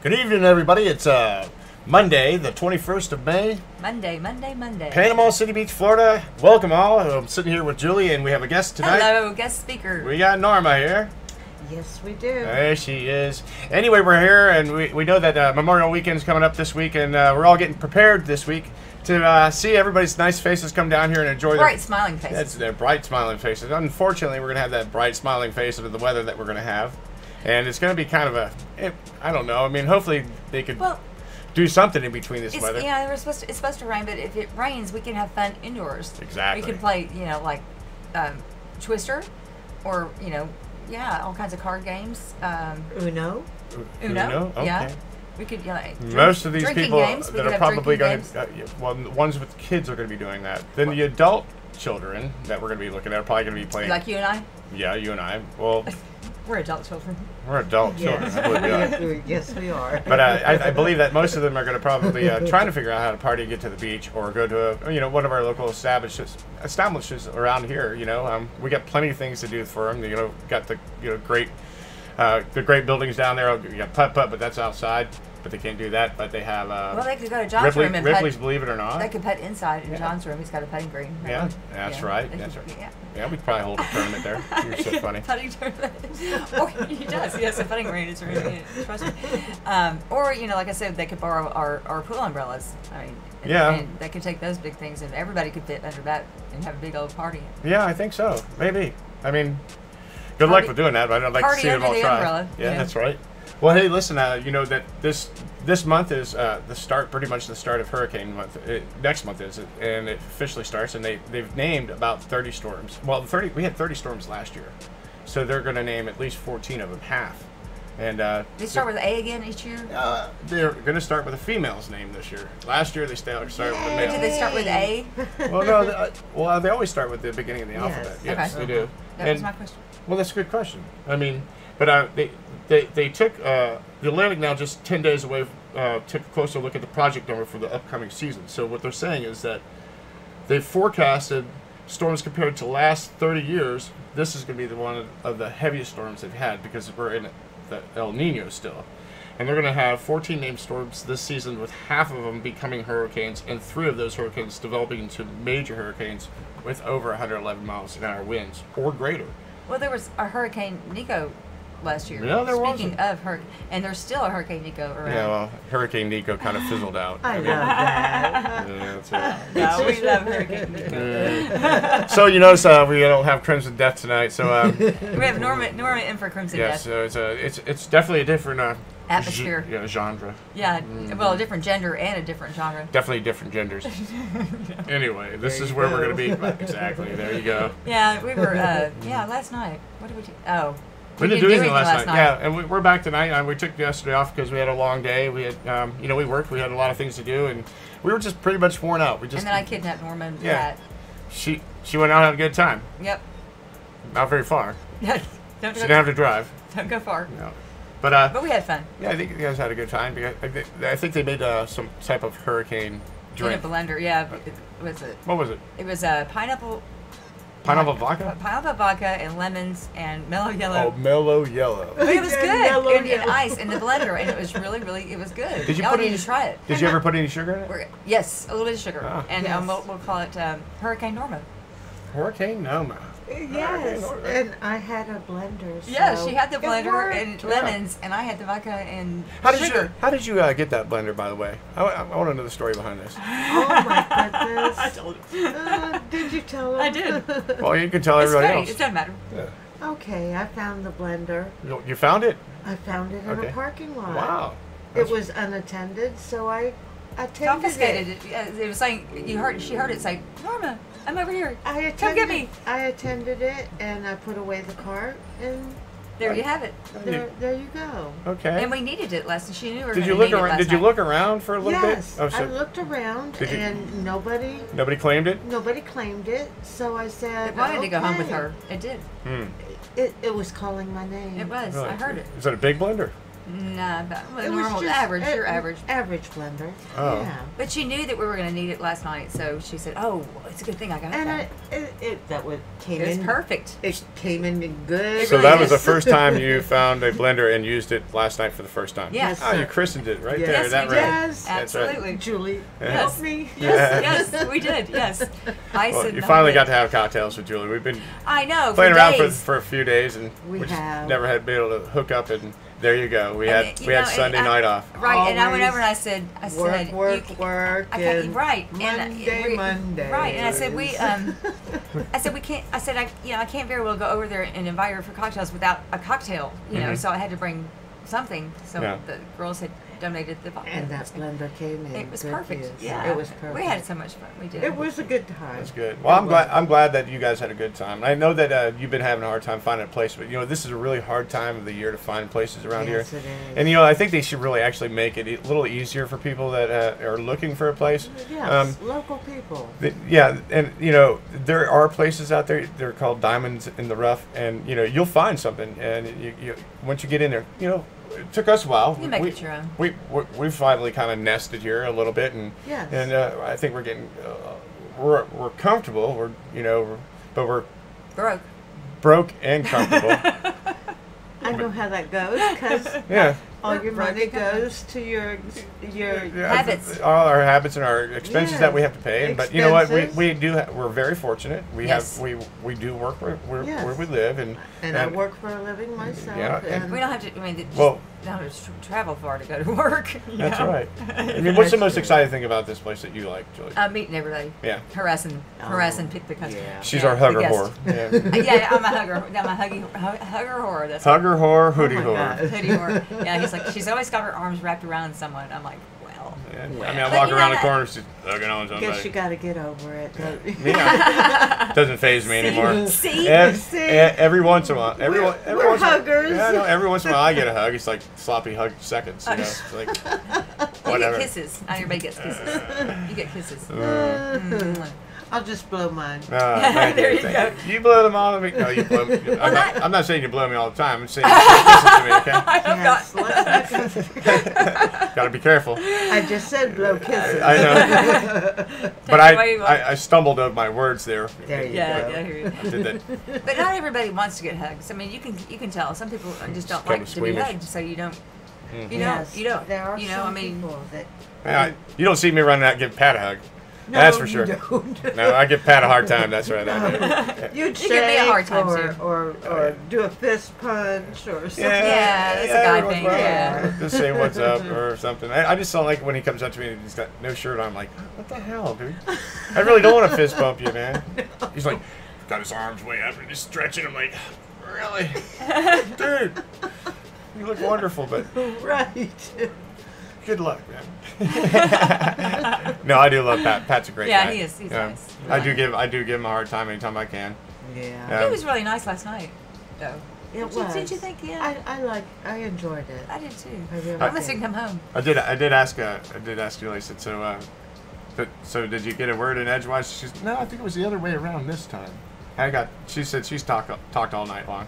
Good evening, everybody. It's Monday, the 21st of May. Monday. Panama City Beach, Florida. Welcome all. I'm sitting here with Julie, and we have a guest tonight. Hello, guest speaker. We got Norma here. Yes, we do. There she is. Anyway, we're here, and we know that Memorial Weekend's coming up this week, and we're all getting prepared this week to see everybody's nice faces come down here and enjoy bright smiling faces. That's their bright smiling faces. Unfortunately, we're going to have that bright smiling face of the weather that we're going to have. And it's going to be kind of I don't know. I mean, hopefully they could do something in between this weather. Yeah, it's supposed to rain, but if it rains, we can have fun indoors. Exactly. We can play, like Twister, or all kinds of card games. Uno. Okay. Yeah. We could most of these people games. that are probably going to, the ones with kids are going to be doing that. Then the adult children that we're going to be looking at are probably going to be playing. Like you and I? Yeah, you and I. Well, we're adult children. We're adult children. Yes, we are. But I believe that most of them are going to probably trying to figure out how to party, get to the beach, or go to one of our local establishments around here. We got plenty of things to do for them. Got the great buildings down there. You got putt-putt, but that's outside. But they can't do that. But they have. They could go to John's room and Ripley's, believe it or not. They could putt inside in John's room. He's got a putting green. Yeah, that's right. That's right. Yeah, we could probably hold a tournament there. You're so funny. Putting tournament. He does. He has a putting green. It's really trust me. Or like I said, they could borrow our pool umbrellas. I mean, and they could take those big things, and everybody could fit under that and have a big old party. Yeah, I think so. Maybe. I mean, good luck with doing that. But I'd like to see them all try. Umbrella, yeah, that's right. Well, hey, listen. That this month is pretty much the start of hurricane month. Next month is, and it officially starts. And they've named about 30 storms. Well, we had 30 storms last year, so they're going to name at least 14 of them, half. And they start with A again each year. They're going to start with a female's name this year. Last year they started with a male. Did they start with A? Well, they always start with the beginning of the alphabet. Yes, they do. That was my question. Well, that's a good question. I mean, but they took the Atlantic now just 10 days away. Took a closer look at the project number for the upcoming season. So what they're saying is that they forecasted storms compared to last 30 years. This is going to be one of the heaviest storms they've had because we're in the El Nino still. And they're going to have 14 named storms this season, with half of them becoming hurricanes and 3 of those hurricanes developing into major hurricanes with over 111 miles an hour winds or greater. Well, there was a Hurricane Nicko last year. Yeah, there was. Speaking of hurricane, and there's still a Hurricane Nicko around. Yeah, well, Hurricane Nicko kind of fizzled out. I love that. Yeah, that's it. No, we love Hurricane Nicko. So you notice we don't have Crimson Death tonight. So we have Norma in for Crimson Death. Yeah, so it's definitely a different atmosphere. Genre. Yeah, well, a different gender and a different genre. Definitely different genders. Anyway, this is where we're going to be. Exactly. There you go. Yeah, we were. Last night. What did we do? Oh. We didn't do anything last night. Yeah, and we're back tonight. We took yesterday off because we had a long day. We had, we worked. We had a lot of things to do, and we were just pretty much worn out. And then I kidnapped Norma. Yeah. She went out and had a good time. Yep. Not very far. She didn't have to drive. Don't go far. No. But we had fun. Yeah, I think you guys had a good time. I think they made some type of hurricane drink. In a blender, yeah. What was it? It was pineapple. Pineapple vodka? Pineapple vodka and lemons and mellow yellow. Oh, mellow yellow. But it was good. And ice in the blender, and it was really, really, it was good. Y'all need to try it. Did you ever put any sugar in it? Yes, a little bit of sugar. Oh. And we'll call it Hurricane Norma. Hurricane Norma. Yes, and I had a blender. So yeah, she had the blender and lemons, and I had the vodka and sugar. How did you get that blender, by the way? I want to know the story behind this. Oh my goodness! I told you. Did you tell her? I did. Well, you can tell everybody else. It doesn't matter. Yeah. Okay, I found the blender. You found it? I found it in a parking lot. Wow. It was unattended, so I attended confiscated it. It was saying she heard it say, "Norma, I'm over here. Come get me." I attended it, and I put away the cart, and there you have it. There you go. Okay. And we needed it less than she knew we were Did you look around? Did you look around for a little bit? Yes, I looked around, and nobody claimed it. Nobody claimed it, so I said, it wanted to go home with her. It did. It was calling my name. It was. Really? I heard it. Is that a big blender? Nah, but it normal, was just your average. Average blender. Oh. Yeah. But she knew that we were going to need it last night, so she said, "Oh, it's a good thing I got And that. that came It was in perfect. It came in good. So really that was the is. first time you found a blender and used it last night for the first time. Yes. Oh, you christened it right Yes, there. Yes, that we right? did. Yes. That's right. Absolutely. Julie, Yes. help me. Yes, we did. Yes. Ice Well, and you finally got homemade. to have cocktails with Julie. We've been I know. playing for around days. for a few days, and We just have. never had been able to hook up. And there you go. We And, had you we had know, and Sunday I- night off. Right, and I went Always over and I said, Work, you work, can- work. I can't, and right. Monday. Right, and I said I said we can't. I said I can't very well go over there and invite her for cocktails without a cocktail, you know. Mhm. So I had to bring something. So Yeah. the girls had donated the vodka. And that blender came in. It was good perfect. use. Yeah, It was perfect. We had so much fun. We did. It was a good time. That's good. Well, I'm glad that you guys had a good time. I know that you've been having a hard time finding a place, but this is a really hard time of the year to find places around Yes, here. it is. And I think they should really actually make it a little easier for people that are looking for a place. Yes, local people. Yeah, and there are places out there. They're called diamonds in the rough, and you'll find something. And you once you get in there, it took us a while. You make it your own. We finally kind of nested here a little bit, and Yes. and I think we're getting we're comfortable. But we're broke and comfortable. I know how that goes because Yeah. all your money Broke. goes to your Habits. All our habits and our expenses Yes. that we have to pay. And, but you know what? Expenses. We're very fortunate. Yes. We do work where Yes. we live, and I work for a living myself. Yeah, and We don't have to. I mean, Well- don't have to travel far to go to work. that's know? right. I mean, what's the most True. exciting thing about this place that you like, Julie? Meeting everybody. Yeah. Harassing Oh, the country. yeah. She's Yeah, our hugger the whore. guest. Yeah. Yeah, I'm a hugger. I'm a hugger whore. That's Hugger whore, hoodie Oh my whore. God. hoodie whore. Yeah, he's like, she's always got her arms wrapped around someone. I'm like, well. Yeah. Well. I mean, I But walk you around know the that- corner, she's hugging on somebody. Guess you got to get over it. don't you? Yeah. Doesn't faze me anymore. See? Every once in a while, every We're once in a while, huggers. yeah, I know, every once in a while I get a hug. It's like sloppy hug seconds. It's like You whatever. get kisses. Not everybody gets kisses. You get kisses. I'll just blow mine. Thank There you, you thank go. you. You blow them all to me. No, you blow. that- I'm not saying you blow me all the time. I'm saying you listen to me. Okay. I'm Yes, not. let's Got to be careful. I just said blow kisses. I know. But it away, Mom. I stumbled over my words there. There you Yeah, go. yeah, I hear you. I did that. But not everybody wants to get hugs. I mean, you can tell. Some people just don't Kind like of to be squeamish. hugged, so you don't. You Yes, don't. There are You know, some I mean, people that Yeah, you don't see me running out and giving Pat a hug. That's for sure. You don't. No, I give Pat a hard time. That's right. I do. You'd You give me a hard shake time, too. or do a fist punch or something. Yeah, that's a guy every once thing, in a while, yeah. Just say what's up or something. I just don't like when he comes up to me and he's got no shirt on. I'm like, what the hell, dude? I really don't want to fist bump you, man. He's like, got his arms way up and just stretching. I'm like, really? Dude, you look wonderful, but Right. good luck, man. No, I do love Pat. Pat's a great Yeah, guy. he is. He's Yeah. nice. I do give him a hard time anytime I can. Yeah. Yeah. He was really nice last night, though. It Did you was. think? Yeah, I enjoyed it. I did too. I really I'm listening did. to him home. I did ask Julie. I said, so did you get a word in edgewise? She said, no, I think it was the other way around this time. She said she's talked all night long.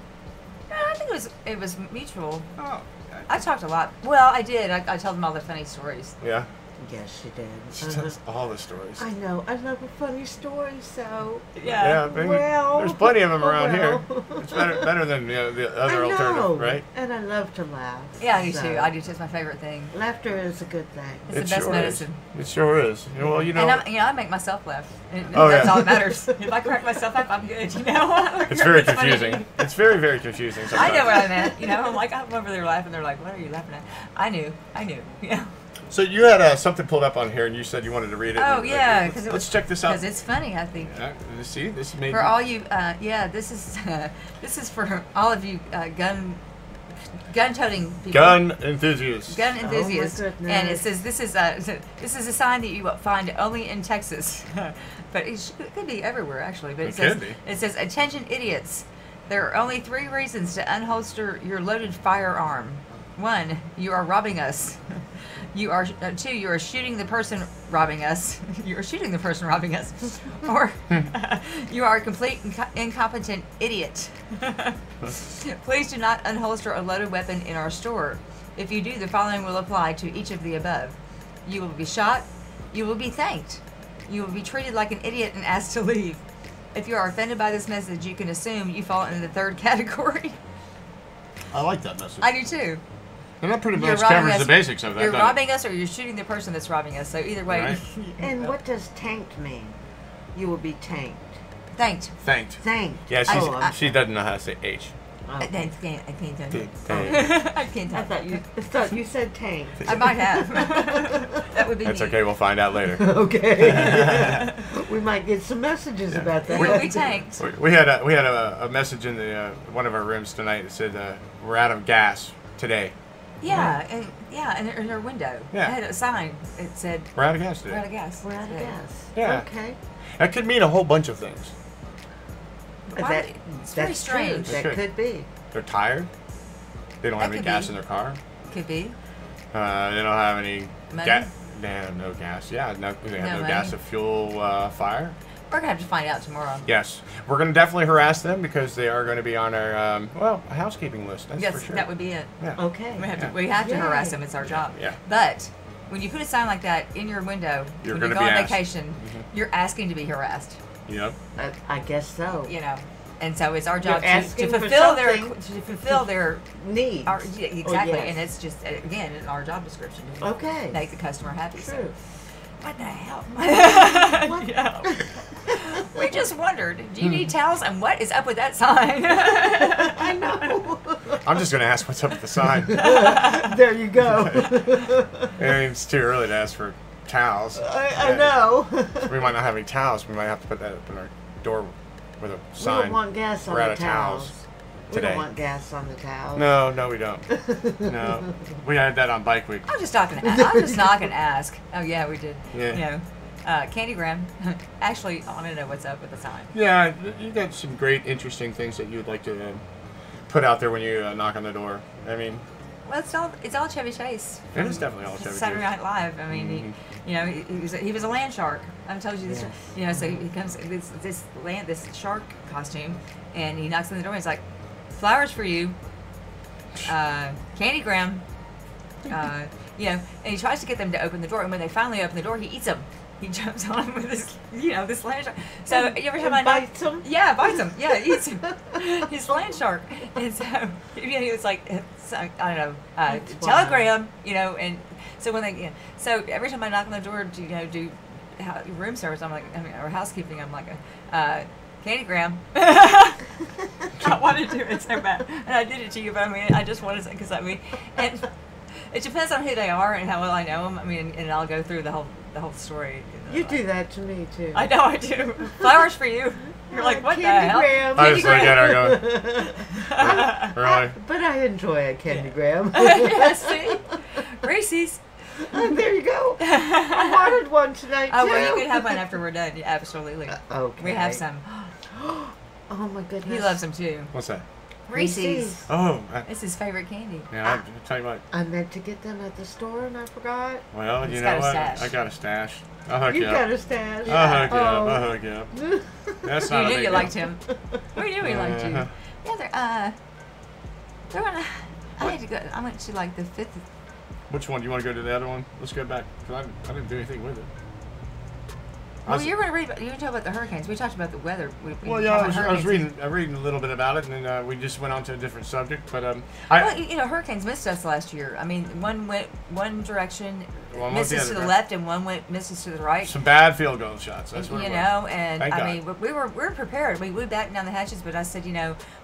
No, I think it was mutual. Oh, I talked a lot. Well, I did. I told them all the funny stories. yeah. Yes, she did. She tells all the stories. I know. I love a funny story, so. Yeah, maybe- Well, there's plenty of them around well. here. It's better than the other I know, alternative, right? And I love to laugh. Yeah, I do so. too. I do too. It's my favorite thing. Laughter is a good thing. It's the It best sure medicine. Is. It sure is. Well, And I make myself laugh. And Oh, that's yeah. all that matters. If I crack myself up, I'm good. You know. It's very It's funny. confusing. It's very, very confusing I sometimes. know what I meant. You know, I'm like I'm over there laughing. They're like, "What are you laughing at?" I knew. You know. So you had something pulled up on here, and you said you wanted to read it. Oh, and, yeah, let's check this out. Because it's funny, I think. See, this made For all you, this is for all of you gun-toting people. gun enthusiasts. Gun enthusiasts. goodness. And it says this is a sign that you will find only in Texas, but it could be everywhere actually. But It says could be. it says attention idiots. There are only 3 reasons to unholster your loaded firearm. 1, you are robbing us. 2, you are shooting the person robbing us. You are shooting the person robbing us. Or you are a complete incompetent idiot. Please do not unholster a loaded weapon in our store. If you do, the following will apply to each of the above. You will be shot. You will be thanked. You will be treated like an idiot and asked to leave. If you are offended by this message, you can assume you fall into the third category. I like that message. I do too. And that pretty much covers the basics of that. You're robbing us, or you're shooting the person that's robbing us. So either way. Right. And what does tanked mean? You will be tanked. Thanked. Thanked. Thanked. Yeah, she doesn't know how to say H. I can't do it. I can't do I thought you said tanked. I might have. That would be That's me. okay. We'll find out later. Okay. We might get some messages about that. We'll be tanked. We had a message in the one of our rooms tonight that said we're out of gas today. Yeah, and in her window. Yeah. It had a sign. It said, We're out of gas today. we're out of gas. We're out of gas. Yeah. Okay. That could mean a whole bunch of things. It's very strange. True. That could be. They're tired. They don't have any gas in their car. Could be. They don't have any Money? gas. They have no gas. Yeah, they have no gas to fuel fire. We're going to have to find out tomorrow. Yes. We're going to definitely harass them because they are going to be on our, housekeeping list. That's for sure. That would be it. Yeah. Okay. We have to harass them. It's our job. Yeah. But when you put a sign like that in your window, You're when gonna you go be on asked. vacation, you're asking to be harassed. Yep. I guess so. You know. And so it's our job asking to for fulfill their needs. Exactly. Yes. And it's just, again, in our job description to Okay. make the customer happy. True. So. What the hell? What? Yeah. We just wondered, do you need towels? And what is up with that sign? I know. I'm just going to ask what's up with the sign. There you go. It's too early to ask for towels. I know. We might not have any towels. We might have to put that up in our door with a We sign. don't want gas on We're out the of towels. towels We today. don't want gas on the towels. No, we don't. No. We had that on Bike Week. I'm just not gonna ask. Oh yeah, we did. Yeah. You know, Candygram. Actually, I want to know what's up with the sign. Yeah, you got some great, interesting things that you'd like to put out there when you knock on the door. I mean, Well, it's all Chevy Chase. it is definitely all Chevy Saturday Chase. Night Live. I mean, he was a land shark. I've told you this. Yes. You know, so he comes this shark costume, and he knocks on the door. and He's like, "Flowers for you, Candygram." And he tries to get them to open the door, and when they finally open the door, he eats them. He jumps on him with this land shark. So every time I bites them? yeah, bites him. Yeah, eats him. He's a land shark, and so he was like, I don't know, That's telegram, and so when so every time I knock on the door to do room service, or housekeeping, I'm like, Candygram. I wanted to do it so bad, and I did it to you, but I just wanted to, because and it depends on who they are and how well I know them. And I'll go through the whole story. You do that to me too. I know I do. Flowers for you. You're like, what the hell? Candygram. I just look at her going, really? But I enjoy a candygram. Yeah, see? Reese's. There you go. I wanted one tonight too. Oh, well, you can have one after we're done. Yeah, absolutely. Okay. We have some. Oh my goodness. He loves them too. What's that? Reese's. Oh, It's his favorite candy. yeah, I'll tell you what. I meant to get them at the store and I forgot. Well, He's you got know a what? stash. I got a stash. I'll hook You you got up. a stash. I'll hook you up. Oh. I'll hook you up. That's We not a knew big you deal. liked him. We knew we liked you. Uh-huh. Yeah, they're gonna. I had to go. I went to like the 5th. Which one? Do you want to go to the other one? Let's go back. 'Cause I didn't do anything with it. Well, you were going to read. You were talking about the hurricanes. We talked about the weather. Well, yeah, I was reading a little bit about it, and then we just went on to a different subject. But Well, hurricanes missed us last year. I mean, one went one direction, One went missed the us to other the direction. left, and one missed us to the right. some bad field goal shots. That's what it was. And Thank I God. mean, we were prepared. We battened down the hatches, but I said,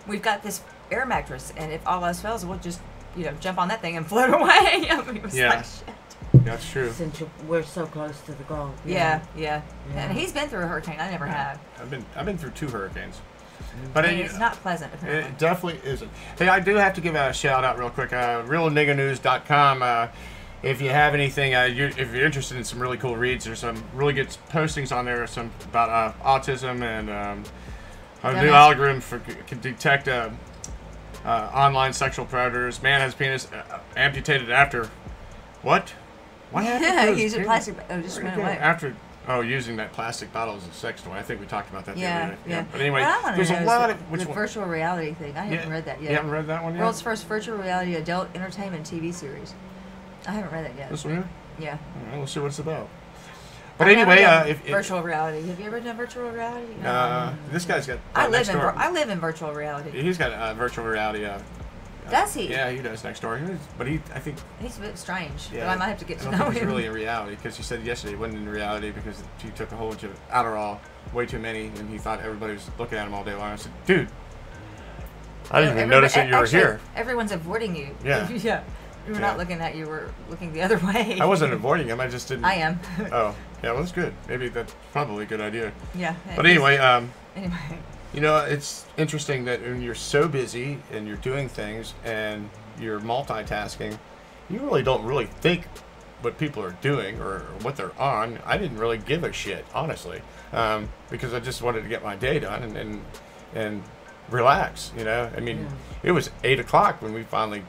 we've got this air mattress, and if all else fails, we'll just, jump on that thing and float away. It was Yeah. like shit. That's true. Since we're so close to the Gulf. Yeah. Yeah. And he's been through a hurricane. I never have. I've been through 2 hurricanes, but And it's not pleasant. Apparently. it definitely isn't. Hey, I do have to give a shout out real quick. RealNiggaNews.com. If you have anything, if you're interested in some really cool reads, there's some really good postings on there. Some about autism and a new algorithm can detect online sexual predators. Man has penis amputated after what? What happened? to his Using penis? plastic. Oh, just went away. After using that plastic bottle as a sex toy. I think we talked about that the other Yeah. day. But anyway, What I wanna there's know a is lot the, of which the one? virtual reality thing. I haven't read that yet. You haven't read that one yet? World's first virtual reality adult entertainment TV series. I haven't read that yet. This one here? Yeah. All right, let's see what it's about. But I've anyway, never done virtual reality. Have you ever done virtual reality? this guy's got. I next door. live in virtual reality. He's got virtual reality. Does he? Yeah, he does next door. But I think he's a bit strange. Yeah, but I might have to get to I know don't think him. he's really in reality because he said yesterday he wasn't in reality because he took a whole bunch of Adderall, way too many, and he thought everybody was looking at him all day long. I said, dude, I didn't even notice that you were here. Everyone's avoiding you. Yeah. Yeah. We were not looking at you. We're looking the other way. I wasn't avoiding him. I just didn't. I am. Oh, yeah. Well, that's good. Maybe that's probably a good idea. Yeah. But anyway, Anyway. you know, it's interesting that when you're so busy and you're doing things and you're multitasking, you really don't really think what people are doing or what they're on. I didn't really give a shit, honestly, because I just wanted to get my day done and relax. You know, I mean, It was 8 o'clock when we finally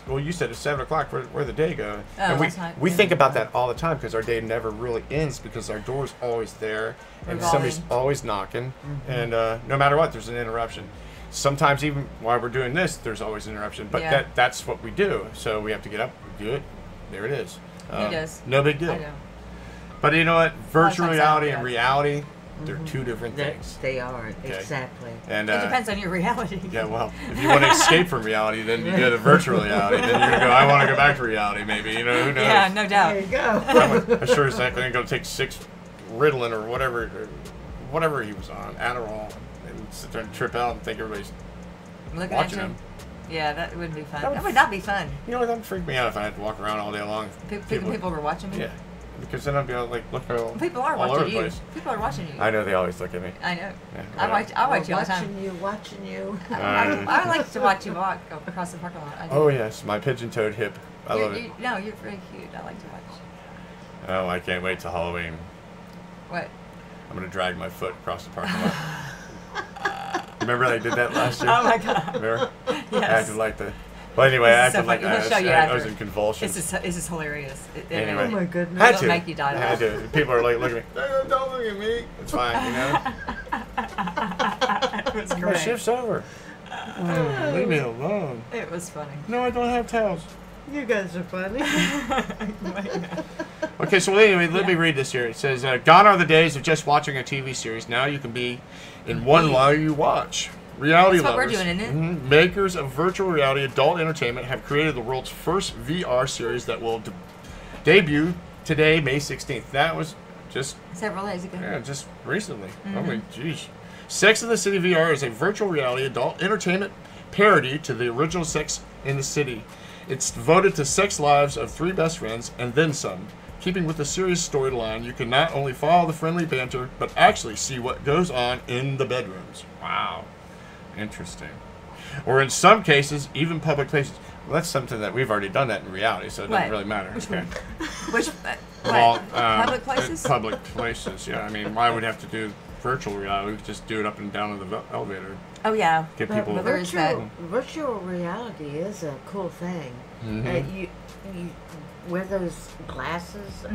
you said it's 7 o'clock. Where'd the day go? Oh, and we think about that all the time because our day never really ends because our door's always there and somebody's always knocking, and no matter what, there's an interruption. Sometimes even while we're doing this, there's always an interruption. But that's what we do. So we have to get up, do it. There it is. He does. No big deal. I know. But you know what? Virtual reality and reality, they're two different things. They are, exactly. And it depends on your reality. Yeah, well, if you want to escape from reality, then you go to virtual reality. Then you're going to go, I want to go back to reality, maybe. You know, who knows? Yeah, no doubt. There you go. I'm sure it's not going to take 6 Ritalin or whatever he was on, Adderall, and sit there and trip out and think everybody's Looking watching at you. him. Yeah, that wouldn't be fun. That would not be fun. You know what? That would freak me out if I had to walk around all day long. People were watching me? Yeah. Because then I'd be like looking all People are all over watching the you. place. People are watching you. I know they always look at me. I know. Yeah, I watch you all the time. Watching you. I like to watch you walk across the parking lot. I do. Oh yes, my pigeon-toed hip. I love it. No, you're very cute. I like to watch. Oh, I can't wait till Halloween. What? I'm gonna drag my foot across the parking lot. Remember I did that last year? Oh my god. Remember? Yes. I acted like the. Well, anyway, I acted like I was in convulsions. This is hilarious. Anyway. Oh my goodness. Had It'll to. make you die. I had to. People are like looking at me. No, don't look at me. It's fine, you know. It was My great. shift's over. Leave me alone. It was funny. No, I don't have towels. You guys are funny. Okay, so anyway, let me read this here. It says, gone are the days of just watching a TV series. Now you can be in one while you watch. Reality That's what lovers, we're doing, isn't it? Makers of virtual reality adult entertainment have created the world's first VR series that will debut today, May 16th. That was just Several days ago. yeah, just recently. Oh my geez. Sex in the City VR is a virtual reality adult entertainment parody to the original Sex in the City. It's devoted to sex lives of 3 best friends and then some. Keeping with the series storyline, you can not only follow the friendly banter, but actually see what goes on in the bedrooms. Wow. Interesting. Or in some cases, even public places. Well, that's something that we've already done that in reality, so it doesn't really matter. Which okay. Which Well, public places? Public places, yeah. I mean, why would we have to do virtual reality? We could just do it up and down in the elevator. Oh yeah. Get people. But there is that. Virtual reality is a cool thing. Mm-hmm. You wear those glasses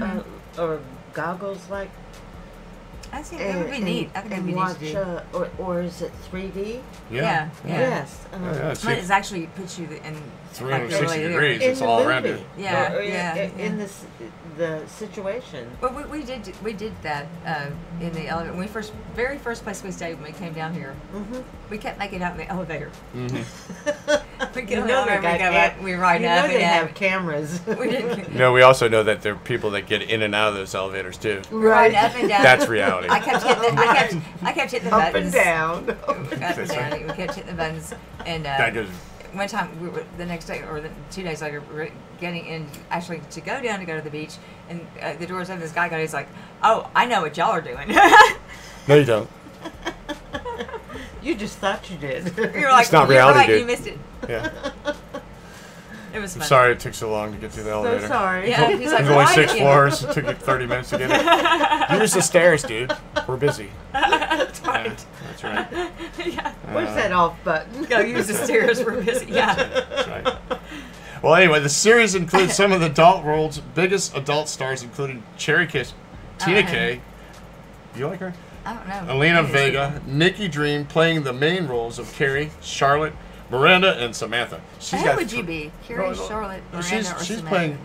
or goggles like. I think that would be neat. I think that would be neat watch, to do. or is it 3D? Yeah. Yes. But it actually puts you in 360 like, really degrees. In It's the all movie. around you. Yeah, Or yeah. in the situation. Well, we did that in the elevator. When we very first place we stayed when we came down here. We kept making out in the elevator. We get on the elevator, we go up, we ride up and they down. have cameras. We didn't. No, we also know that there are people that get in and out of those elevators too. Ride up and down. That's reality. I kept hitting the Up buttons. and down. Up and down. We kept hitting the buttons, and That goes. one time, the next day or 2 days later, we were getting in actually to go down to go to the beach, and the doors open. This guy got. He's like, "Oh, I know what y'all are doing." No, you don't. You just thought you did. You're like, It's not "You're reality, right, dude." You missed it. Yeah. It was I'm fun. sorry it took so long to get through the elevator. So sorry. Yeah, he's like, There's only "Why 6 did you-" floors. It took you 30 minutes to get it. Use the stairs, dude. We're busy. That's right. Yeah, that's right. Yeah. Where's that off button? Go use the stairs. We're busy. Yeah. That's right. Well, anyway, the series includes some of the adult world's biggest adult stars, including Cherry Kiss, Tina Kay. Do you like her? I don't know. Elena Vega, Nikki Dream playing the main roles of Carrie, Charlotte, Miranda, and Samantha. Who would you be? Carrie, Charlotte, Miranda, or she's Samantha?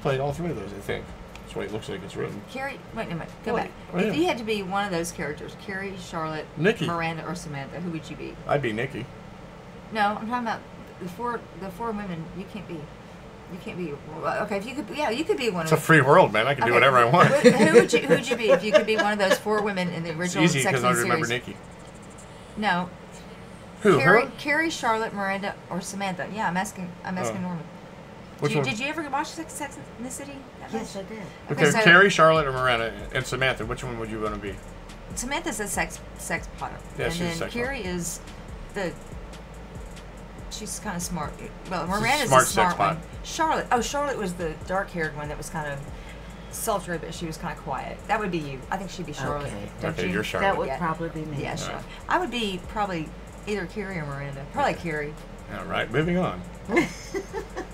playing all 3 of those, I think. That's the way it looks like it's written. Carrie, wait a minute, go Well, back. oh, yeah. If you had to be one of those characters, Carrie, Charlotte, Nikki. Miranda, or Samantha, who would you be? I'd be Nikki. No, I'm talking about the four women. You can't be. Well, okay, if you could, yeah, you could be one. It's of a free world, man. I can do whatever I want. Who'd you be if you could be one of those 4 women in the original It's easy Sex because I and the remember series? Nikki. No. Who? Her? Carrie, Charlotte, Miranda, or Samantha? Yeah, I'm asking Norman. Which one? Did you ever watch Sex in the City? Yes, I did. Okay, so Carrie, Charlotte, or Miranda, and Samantha. Which one would you want to be? Samantha's a sex potter, Yeah, and she's a then sex Carrie is the. She's kind of smart. Well, She's a Miranda's smart a smart sex pot. one. Charlotte was the dark-haired one that was kind of sultry, but she was kind of quiet. That would be you. I think she'd be Charlotte. Okay. Don't Okay, you? you're Charlotte. That would Yeah. probably be me. Yeah, Charlotte. I would be probably either Carrie or Miranda. Probably Carrie. All right, moving on.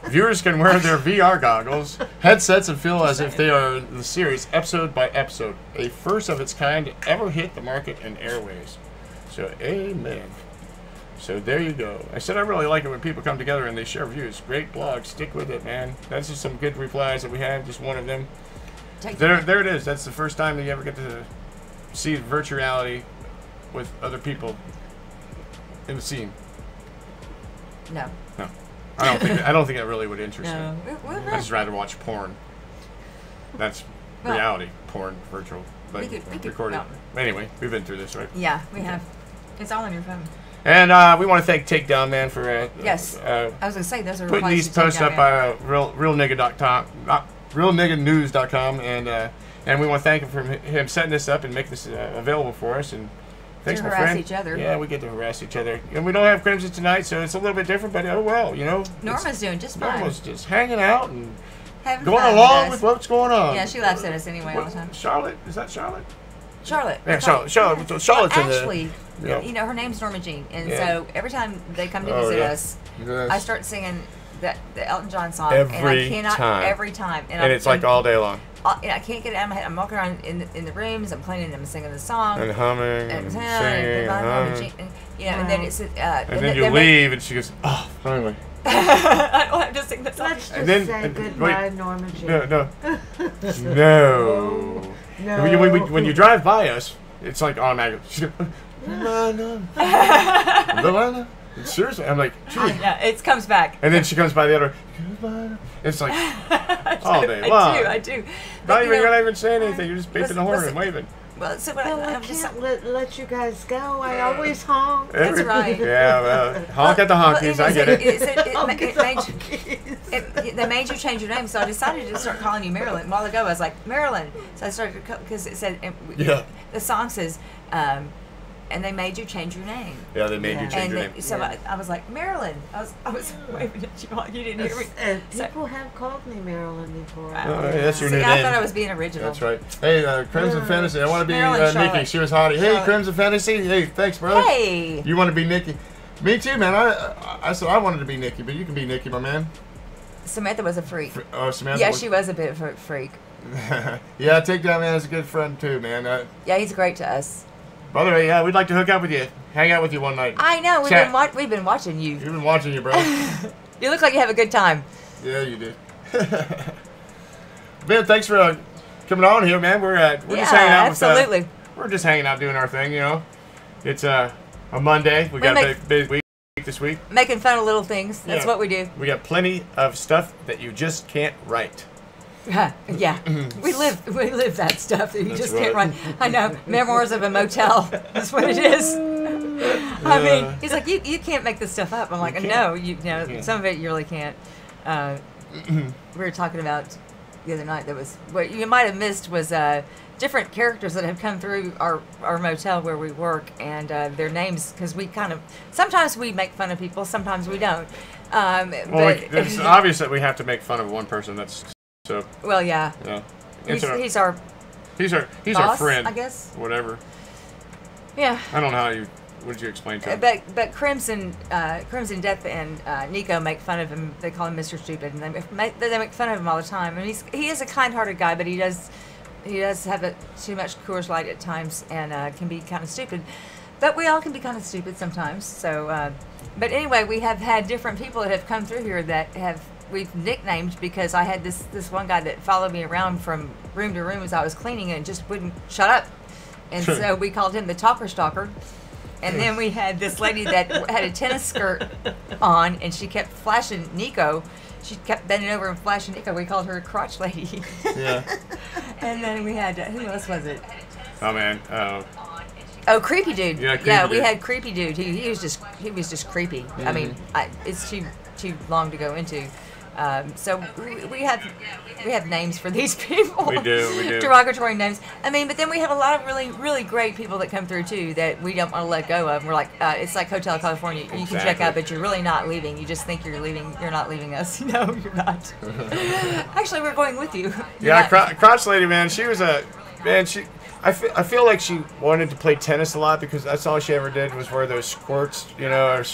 Viewers can wear their VR goggles, headsets, and feel as if they are in the series episode by episode. A first of its kind to ever hit the market and airways. So, amen. So there you go. I said I really like it when people come together and they share views. Great blog. Stick with it, man. That's just some good replies that we have. Just one of them. There it is. That's the first time that you ever get to see virtual reality with other people in the scene. No. No, I don't think that really would interest No. me. I just rather watch porn. That's Well, reality porn, virtual, like we could- recorded. well. Anyway, we've been through this, right? Yeah, we have. It's all on your phone. And we want to thank Takedown Man for Yes. I was gonna say those are putting replies these to posts Takedown up Man. realnigga.com, not realnigganews.com, and we want to thank him for him setting this up and making this available for us. And thanks, To my harass friend. each other. Yeah, we get to harass each other, and we don't have Crimson tonight, so it's a little bit different. But oh well, you know. Norma's doing just fine. Norma's just hanging out and Having going fun along us. with what's going on. Yeah, she laughs at us anyway all the time. Charlotte, is that Charlotte? Charlotte. Yeah, Charlotte. Charlotte's in there. Actually, Yeah. you know, her name's Norma Jean, and Yeah. so every time they come to Oh, visit yeah. us, Yes. I start singing the Elton John song, Every and I cannot time. every time, And it's like all day long. and I can't get it out of my head. I'm walking around in the rooms, I'm cleaning them, singing the song, And humming and singing and humming. and then it's And then you leave and she goes, oh, finally. I don't have to sing the song. Let's just And then- say and- goodbye, wait. Norma Jean. No. No. No. When you drive by us, it's like automatic. Seriously, I'm like, gee. Yeah, it comes back. And then she comes by the other. It's like all day long. I do. Not But, even you know, gonna even say anything. You're just beeping the horn listen- and waving. Well, so what Well, I I'm just. can't let you guys go. I always honk. That's right. Yeah, well, honk at the honkies. I get it. They made you change your name, so I decided to start calling you Marilyn. A while ago, I was like, Marilyn. So I started, because it said, Yeah. the song says, and they made you change your name. Yeah, they made you change And your then, name. so Yeah. I was like, Marilyn. I was waving at you while you didn't hear me. So- People have called me Marilyn before. That's your See, new I name. thought I was being original. That's right. Hey, Crimson Fantasy. I want to be Marilyn, Nikki. Charlotte. She was hottie. Hey, Charlotte. Crimson Fantasy. Hey, thanks, bro. Hey! You want to be Nikki? Me too, man. I said I wanted to be Nikki, but you can be Nikki, my man. Samantha was a freak. Oh, Samantha. Yeah, she was a bit of a freak. Yeah, Takedown Man is a good friend too, man. Yeah, he's great to us. By the way, yeah, we'd like to hook up with you. Hang out with you one night. I know. We've been watching you. We've been watching you, bro. You look like you have a good time. Yeah, you did. Ben, thanks for coming on here, man. We're just hanging out. Absolutely. We're just hanging out doing our thing, you know. It's a Monday. We got a big week this week. Making fun of little things. That's Yeah. what we do. We got plenty of stuff that you just can't write. Yeah, we live that stuff that you That's just right. can't write. I know, memoirs of a motel. That's what it is. I mean, he's like, you can't make this stuff up. I'm like, You no, can't. you know, can't. some of it you really can't. We were talking about the other night. That was what you might have missed was different characters that have come through our motel where we work, and their names, because we kind of sometimes we make fun of people, sometimes we don't. Well, But it's obvious that we have to make fun of one person. That's so. well, yeah. Yeah. He's our boss, friend. I guess. Whatever. Yeah. I don't know how you. What did you explain to him? But Crimson Death and Nicko make fun of him. They call him Mr. Stupid, and they make fun of him all the time. And he is a kind-hearted guy, but he does have too much Coors Light at times, and can be kind of stupid. But we all can be kind of stupid sometimes. So, but anyway, we have had different people that have come through here that have we've nicknamed because I had this one guy that followed me around from room to room as I was cleaning and just wouldn't shut up. And so we called him the Talker Stalker. And then we had this lady that had a tennis skirt on, and she kept flashing Nicko. She kept bending over and flashing Nicko. We called her a crotch lady. Yeah. And then we had, who else was it? Oh, man. Oh, Creepy Dude. Yeah, yeah, Creepy we Dude. had Creepy Dude. He was just creepy. Mm-hmm. I mean, it's too long to go into. So we have names for these people. We do. Derogatory names. I mean, but then we have a lot of really, really great people that come through too that we don't want to let go of. We're like, it's like Hotel California. You can check out, but you're really not leaving. You just think you're leaving. You're not leaving us. No, you're not. Actually, we're going with you. Yeah, crotch lady, man. She was I feel like she wanted to play tennis a lot because that's all she ever did was wear those skirts, or a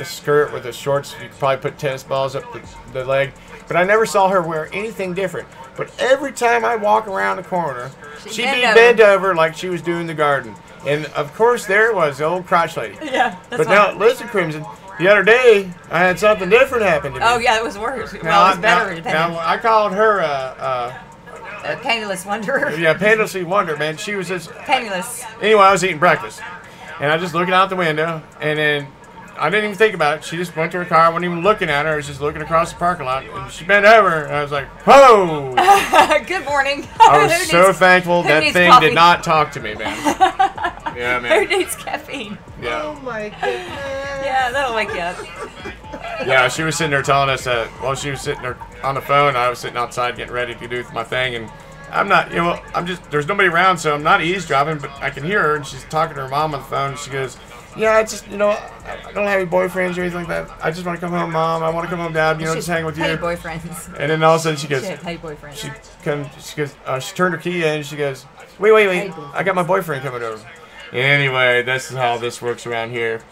skirt with the shorts. You could probably put tennis balls up the leg. But I never saw her wear anything different. But every time I walk around the corner, she'd be bent over like she was doing the garden. And, of course, there it was, the old crotch lady. Yeah, that's But now, listen, Crimson, the other day, I had something different happen to me. Oh, yeah, it was worse. Well, it was better. Now, I called her A Penniless Wanderer. yeah, Penniless Wonder, man. She was just... Penniless. Anyway, I was eating breakfast. And I was just looking out the window. And then I didn't even think about it. She just went to her car. I wasn't even looking at her. I was just looking across the parking lot. And she bent over. And I was like, whoa! Good morning. I was so thankful that thing coffee? did not talk to me, man. Yeah, man. Who needs caffeine? Yeah. Oh my goodness. Yeah, that'll wake you up. Yeah, she was sitting there telling us that while she was sitting there on the phone, I was sitting outside getting ready to do my thing, and I'm not, there's nobody around, so I'm not eavesdropping, but I can hear her, and she's talking to her mom on the phone, and she goes, yeah, I just, I don't have any boyfriends or anything like that. I just want to come home, Mom. I want to come home, Dad, just hang with you. Hey, boyfriends. And then all of a sudden she goes, Hey, boyfriends. she turned her key in, and she goes, wait, I got my boyfriend coming over. Anyway, this is how this works around here.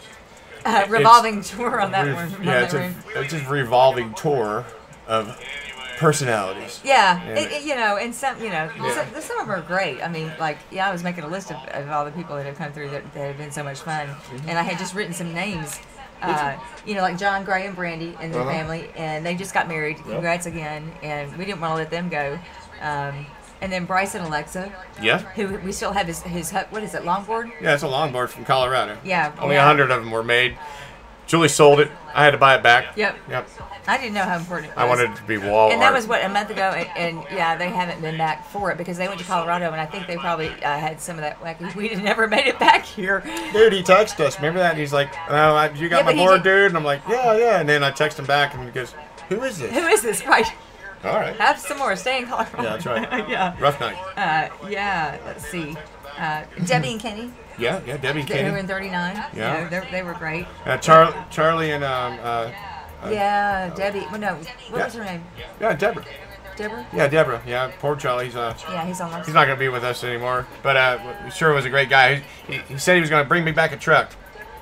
Revolving tour on that one. Yeah, it's a revolving tour of personalities. Yeah, and some, some of them are great. I mean, I was making a list of all the people that have come through that have been so much fun, and I had just written some names. Like John, Gray, and Brandy and their family, and they just got married. Congrats again, and we didn't want to let them go. And then Bryce and Alexa. Yeah. Who we still have his what is it, longboard? Yeah, it's a longboard from Colorado. Yeah. Only 100 of them were made. Julie sold it. I had to buy it back. Yep. I didn't know how important it was. I wanted it to be Walmart. And that was, a month ago, and they haven't been back for it because they went to Colorado, and I think they probably had some of that wacky weed and never made it back here. Dude, he texted us. Remember that? And he's like, oh, you got my board, dude? And I'm like, yeah. And then I text him back, and he goes, who is this? Who is this? Right. All right. Have some more. Stay in Colorado. Yeah, that's right. Yeah. Rough night. Let's see. Debbie and Kenny. Yeah, Debbie and Kenny. They were in 39. Yeah. They were great. Charlie and Debbie. Well, no, what was her name? Yeah, Deborah. Deborah? Yeah, Deborah. Yeah, poor Charlie. He's he's on. He's not going to be with us anymore. But he sure was a great guy. He said he was going to bring me back a truck.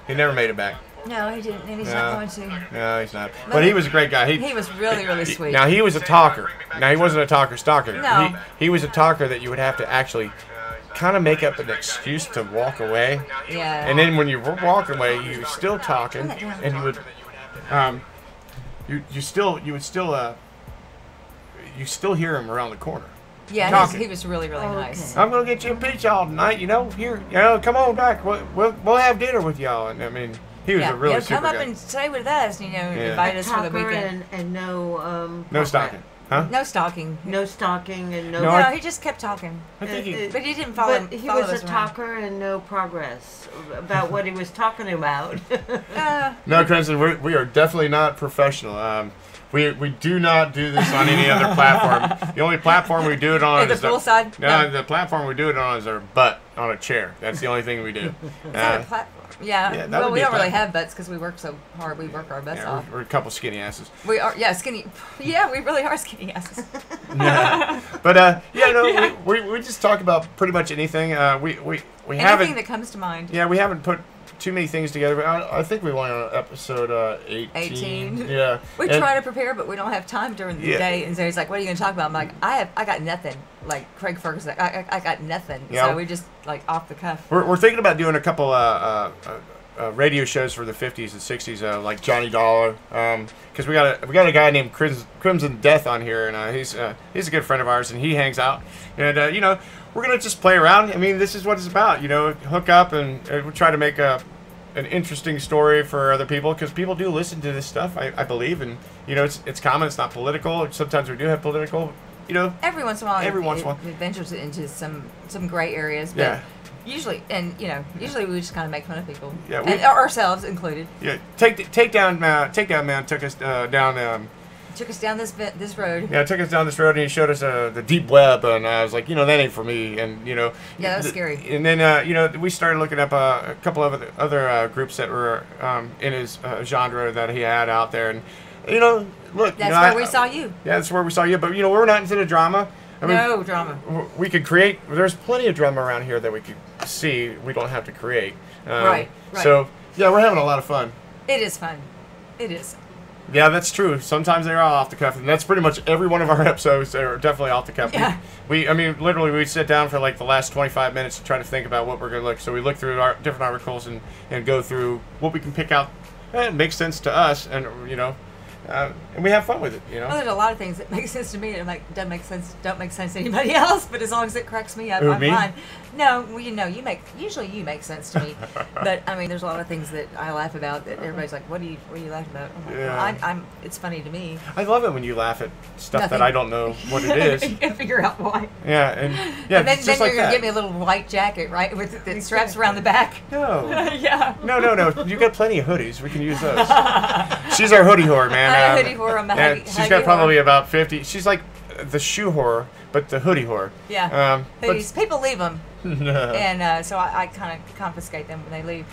He never made it back. No, he didn't, and he's not going to. No, he's not. But he was a great guy. He was really, really sweet. Now, he was a talker. Now, he wasn't a talker-stalker. No. He was a talker that you would have to actually kind of make up an excuse to walk away. Yeah. And then when you were walking away, you were still talking, and you would, you still hear him around the corner. Yeah, he was really, really nice. I'm gonna get you a peach all tonight. Here, come on back. We'll have dinner with y'all. And I mean, he was a really super guy. Come up and stay with us. Invite us for the weekend. And no. No stalking. Huh? No stalking. No stalking and no. No, he just kept talking. I think but he didn't follow. But he follow was us a around. talker and no progress about what he was talking about. No, Crimson, we are definitely not professional. We do not do this on any other platform. The only platform we do it on is the poolside. No, the platform we do it on is our butt on a chair. That's the only thing we do. Is that a platform? Yeah. Well, we don't really have butts because we work so hard. We work our butts off. We're a couple skinny asses. We are, skinny. Yeah, we really are skinny asses. Yeah. But we just talk about pretty much anything. We anything haven't that comes to mind. Yeah, we haven't put too many things together. I think we went on episode 18. 18. Yeah. We try to prepare, but we don't have time during the day. And so he's like, "What are you going to talk about?" I'm like, "I got nothing." Like Craig Ferguson, I got nothing. Yeah. So we just off the cuff. We're thinking about doing a couple radio shows for the 50s and 60s, like Johnny Dollar. Because we got a guy named Crimson Death on here, and he's a good friend of ours, and he hangs out. And you know, we're gonna just play around. I mean, this is what it's about. You know, hook up and we try to make an interesting story for other people, because people do listen to this stuff, I believe, and you know, it's common. It's not political. Sometimes we do have political. You know, every once in a while, it ventures into some gray areas, but yeah. Usually we just kind of make fun of people, yeah, and ourselves included. Yeah, Takedown Man took us down. Took us down this road. Yeah, took us down this road, and he showed us the deep web, and I was like, you know, that ain't for me, and you know. Yeah, that was scary. And then you know, we started looking up a couple of other groups that were in his genre that he had out there, and you know, look. That's where we saw you. Yeah, that's where we saw you. But you know, we're not into the drama. I mean, no drama. We could create. There's plenty of drama around here that we could see. We don't have to create. Right. So yeah, we're having a lot of fun. It is fun. It is. Yeah, that's true. Sometimes they're all off the cuff, and that's pretty much every one of our episodes. They're definitely off the cuff. Yeah. I mean, literally, we sit down for like the last 25 minutes to try to think about what we're going to look. So we look through our different articles and go through what we can pick out. It makes sense to us, and you know. And we have fun with it, you know. Well, there's a lot of things that make sense to me and don't make sense to anybody else. But as long as it cracks me up, I'm fine. No, well, you know, you make sense to me. But I mean, there's a lot of things that I laugh about that everybody's like, "What are you laughing about?" I'm like, yeah. well, it's funny to me. I love it when you laugh at stuff that I don't know what it is. You can figure out why. Yeah, and then you're gonna give me a little white jacket, right, with the straps around the back. No. Yeah. No. You got plenty of hoodies. We can use those. She's our hoodie whore, man. I'm a hoodie whore. I'm a huggy she's got probably whore. about 50. She's like the shoe whore, but the hoodie whore. Yeah. Hoodies. People leave them. And so I kind of confiscate them when they leave.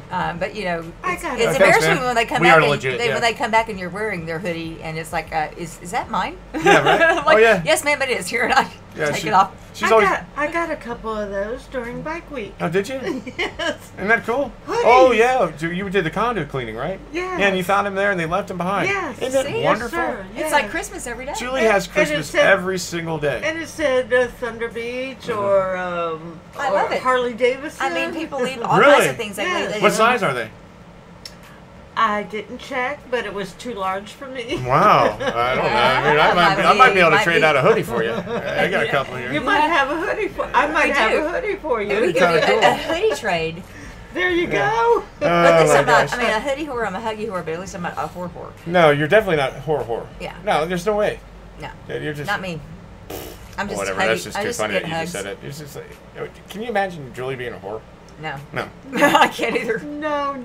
But you know, it's embarrassing when they come back. When they come back and you're wearing their hoodie, and it's like, is that mine? Yeah, right. Like, oh yeah. Yes, ma'am, it is. Here, and I take it off. I got a couple of those during bike week. Oh, did you? Yes. Isn't that cool? Hoodies. Oh yeah. You did the conduit cleaning, right? Yeah. Yeah, and you found him there, and they left him behind. Yes. Isn't that wonderful? Yes, sir. It's like Christmas every day. Julie has Christmas every single day. And it said Thunder Beach or I love it. Harley Davidson. I mean, people leave all kinds of things. What size are they? I didn't check, but it was too large for me. Wow. I don't know. I mean, I might be able to trade out a hoodie for you. I got a couple here. You might have a hoodie for I might have a hoodie for you. We could do a hoodie trade. There you go. At least I'm not, I mean, a hoodie whore, I'm a huggy whore, but at least I'm not a whore. No, you're definitely not whore. Yeah. No, there's no way. No. You're just not me. I'm just whatever. huggy. That's just too funny that you hugs. just said it. It's just like, can you imagine Julie being a whore? No. No. I can't either. No. I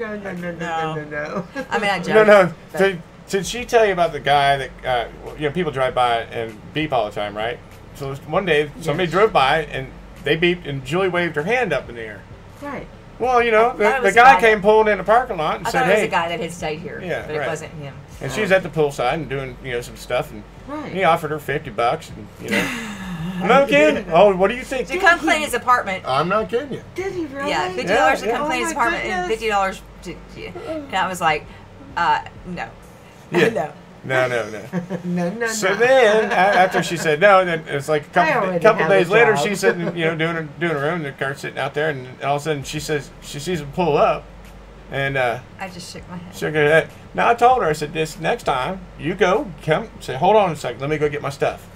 mean, I joke. No. Did she tell you about the guy that you know, people drive by and beep all the time, right? So one day somebody drove by and they beeped and Julie waved her hand up in the air. Right. Well, you know, the guy came pulling in the parking lot and said, "Hey." I thought it was hey. a guy that had stayed here, yeah, but it wasn't him. And she was at the poolside and doing, you know, some stuff, and he offered her $50, and you know. I'm not kidding. Oh, what do you think? To come clean his apartment. I'm not kidding you. Did he really? Yeah, $50 to come clean his apartment, goodness. and $50 to. Yeah. And I was like, no. Yeah. No. No. So then, after she said no, then it's like a couple days later, she's sitting, you know, doing her own. The car's sitting out there, and all of a sudden she says she sees him pull up, and I just shook my head. shook her head. Now I told her, I said, this next time you come, say, hold on a second, let me go get my stuff,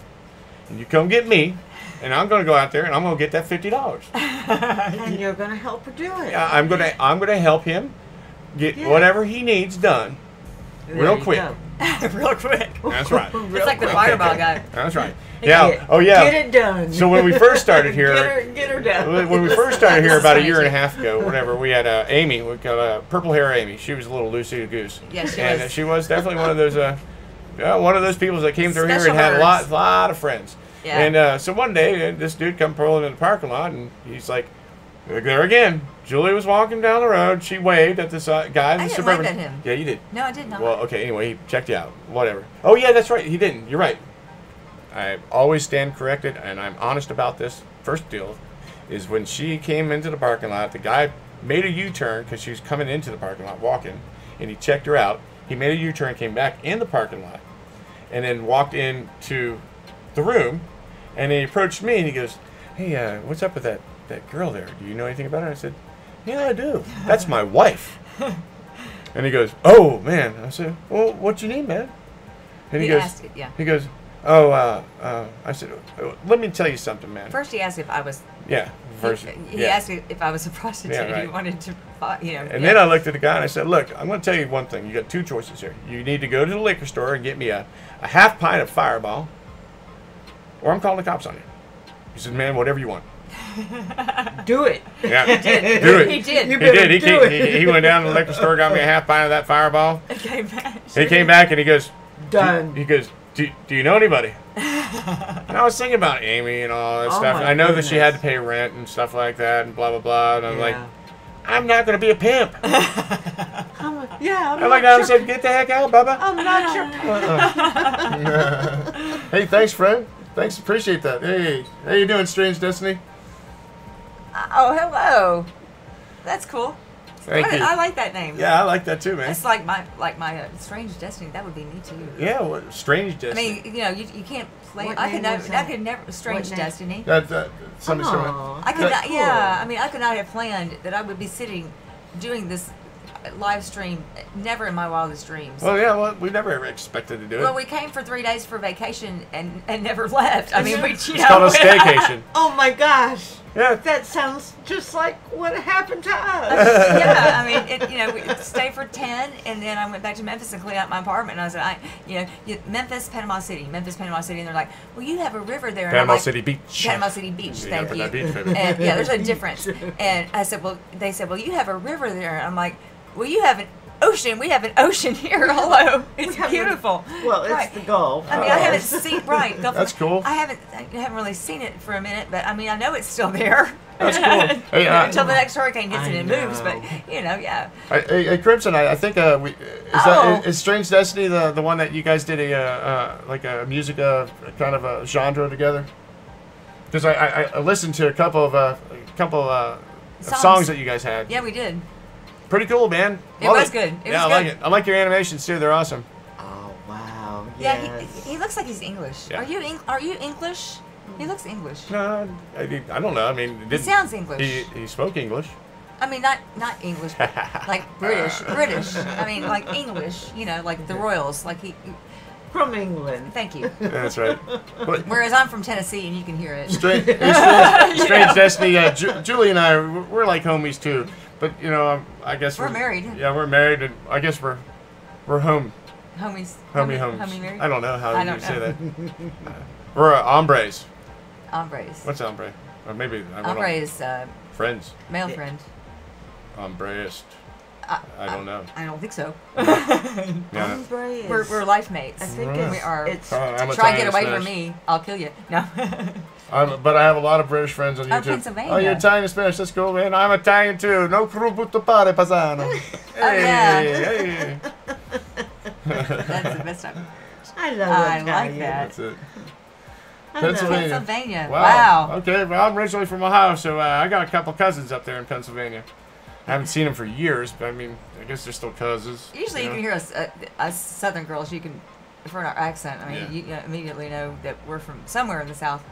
and you come get me, and I'm going to go out there and I'm going to get that $50. And you're going to help her do it. I'm gonna help him get whatever he needs done, real quick. Real quick. That's right. It's like the fireball guy. That's right. Yeah. Oh yeah. Get it done. So when we first started here, get her done. when we first started here about a year and a half ago, whatever, we had Amy. We got purple hair Amy. She was a little loosey goose. Yeah, she and was. She was definitely one of those people that came through here and had a lot of friends. Yeah. And so one day, this dude come pulling in the parking lot, and he's like, there again. Julie was walking down the road. She waved at this guy in the Suburban. I didn't wave at him. Yeah, you did. No, I did not. Well, okay. Anyway, he checked you out. Whatever. Oh yeah, that's right. He didn't. You're right. I always stand corrected, and I'm honest about this. First deal is when she came into the parking lot. The guy made a U-turn because she was coming into the parking lot walking, and he checked her out. He made a U-turn, came back in the parking lot, and then walked into the room, and he approached me and he goes, "Hey, what's up with that girl there? Do you know anything about her?" I said, Yeah, I do. That's my wife. And he goes, oh, man. I said, well, what you need, man? And he goes, asked it, yeah. He goes, oh, I said, let me tell you something, man. First he asked if I was... Yeah. First, he asked if I was a prostitute. Yeah, right. He wanted to, And then I looked at the guy and I said, look, I'm going to tell you one thing. You got two choices here. You need to go to the liquor store and get me a half pint of Fireball, or I'm calling the cops on you. He said, man, whatever you want. Do it. Yeah, He did. do it. He did. You He did. do it. He went down to the liquor store, got me a half pint of that Fireball. He came back and he goes, Done. He goes, do you know anybody? And I was thinking about Amy and all that Oh stuff. my I know that she had to goodness. pay rent and stuff like that and blah, blah, blah. And I'm like, Yeah. I'm not going to be a pimp. I'm I like that and said, get the heck out, Bubba. I'm not your Hey, thanks, friend. Thanks, appreciate that. Hey, how you doing, Strange Destiny? Oh, hello. That's cool. Thank you. I like that name. Yeah, I like that too, man. It's like my Strange Destiny. That would be me too. Yeah, what, Strange I Destiny. mean, you can't play. What I could name never. was I that? could never. Strange name? Destiny. Somebody's coming. Aw, I could that's not. Yeah. cool. I mean, I could not have planned that I would be sitting, doing this live stream. Never in my wildest dreams. Well, yeah, well, we never ever expected to do it. Well, we came for 3 days for vacation and never left. I mean, It's called a staycation. Oh my gosh. Yeah. That sounds just like what happened to us. Yeah, I mean, we stayed for 10, and then I went back to Memphis and cleaned out my apartment. And I said, Memphis, Panama City, and they're like, well, you have a river there. And I'm Panama like, City Beach. Panama City Beach, You thank gotta you. put that beach, baby. And yeah, there's a difference. And I said, they said, well, you have a river there. And I'm like, well, you have an ocean. We have an ocean here. Hello, it's beautiful. Well, it's Right. the Gulf. I mean, I haven't seen That's cool. I haven't really seen it for a minute, but I mean, I know it's still there. That's cool. Hey, Until the next hurricane hits I and it moves, but know. Yeah. Hey, Crimson, I think is Strange Destiny the one that you guys did like a music kind of a genre together? Because I listened to a couple of songs that you guys had. Yeah, we did. Pretty cool, man. It Love was good. It Yeah, was I like good. it. I like your animations too. They're awesome. Oh wow. Yeah, Yes. he looks like he's English. Yeah. Are you English? He looks English. No, I don't know. I mean, He sounds English. He spoke English. I mean, not English, but like British. I mean, like English. Like the Royals. Like he. From England. Thank you. Yeah, that's right. But Whereas I'm from Tennessee, and you can hear it. Strange Destiny. Julie and I, we're like homies too. But I guess We're married. Yeah, we're married, and I guess we're home. Homies. Homie. married. I don't know how I you don't say know. that. We're hombres. Hombres. What's hombre? Or maybe I don't Hombre know. is Friends. male friend. Hombreist. I don't know. I don't think so. Yeah. Hombre is- We're life mates. I think Right. We are. it's I'm Try and get Italian away Spanish. from me. I'll kill you. No. But I have a lot of British friends on YouTube. Pennsylvania. Oh, you're Italian and Spanish. That's cool, man. I'm Italian too. No crubuto pare pasano. yeah. Hey. That's the best time. I love I Italian. like that. That's it. I know. Pennsylvania. Pennsylvania. Wow. Wow. Okay, well, I'm originally from Ohio, so I got a couple cousins up there in Pennsylvania. I haven't seen them for years, but I mean, I guess they're still cousins. Usually, you can hear us Southern girls. You can, for our accent. I mean, Yeah. you immediately know that we're from somewhere in the South.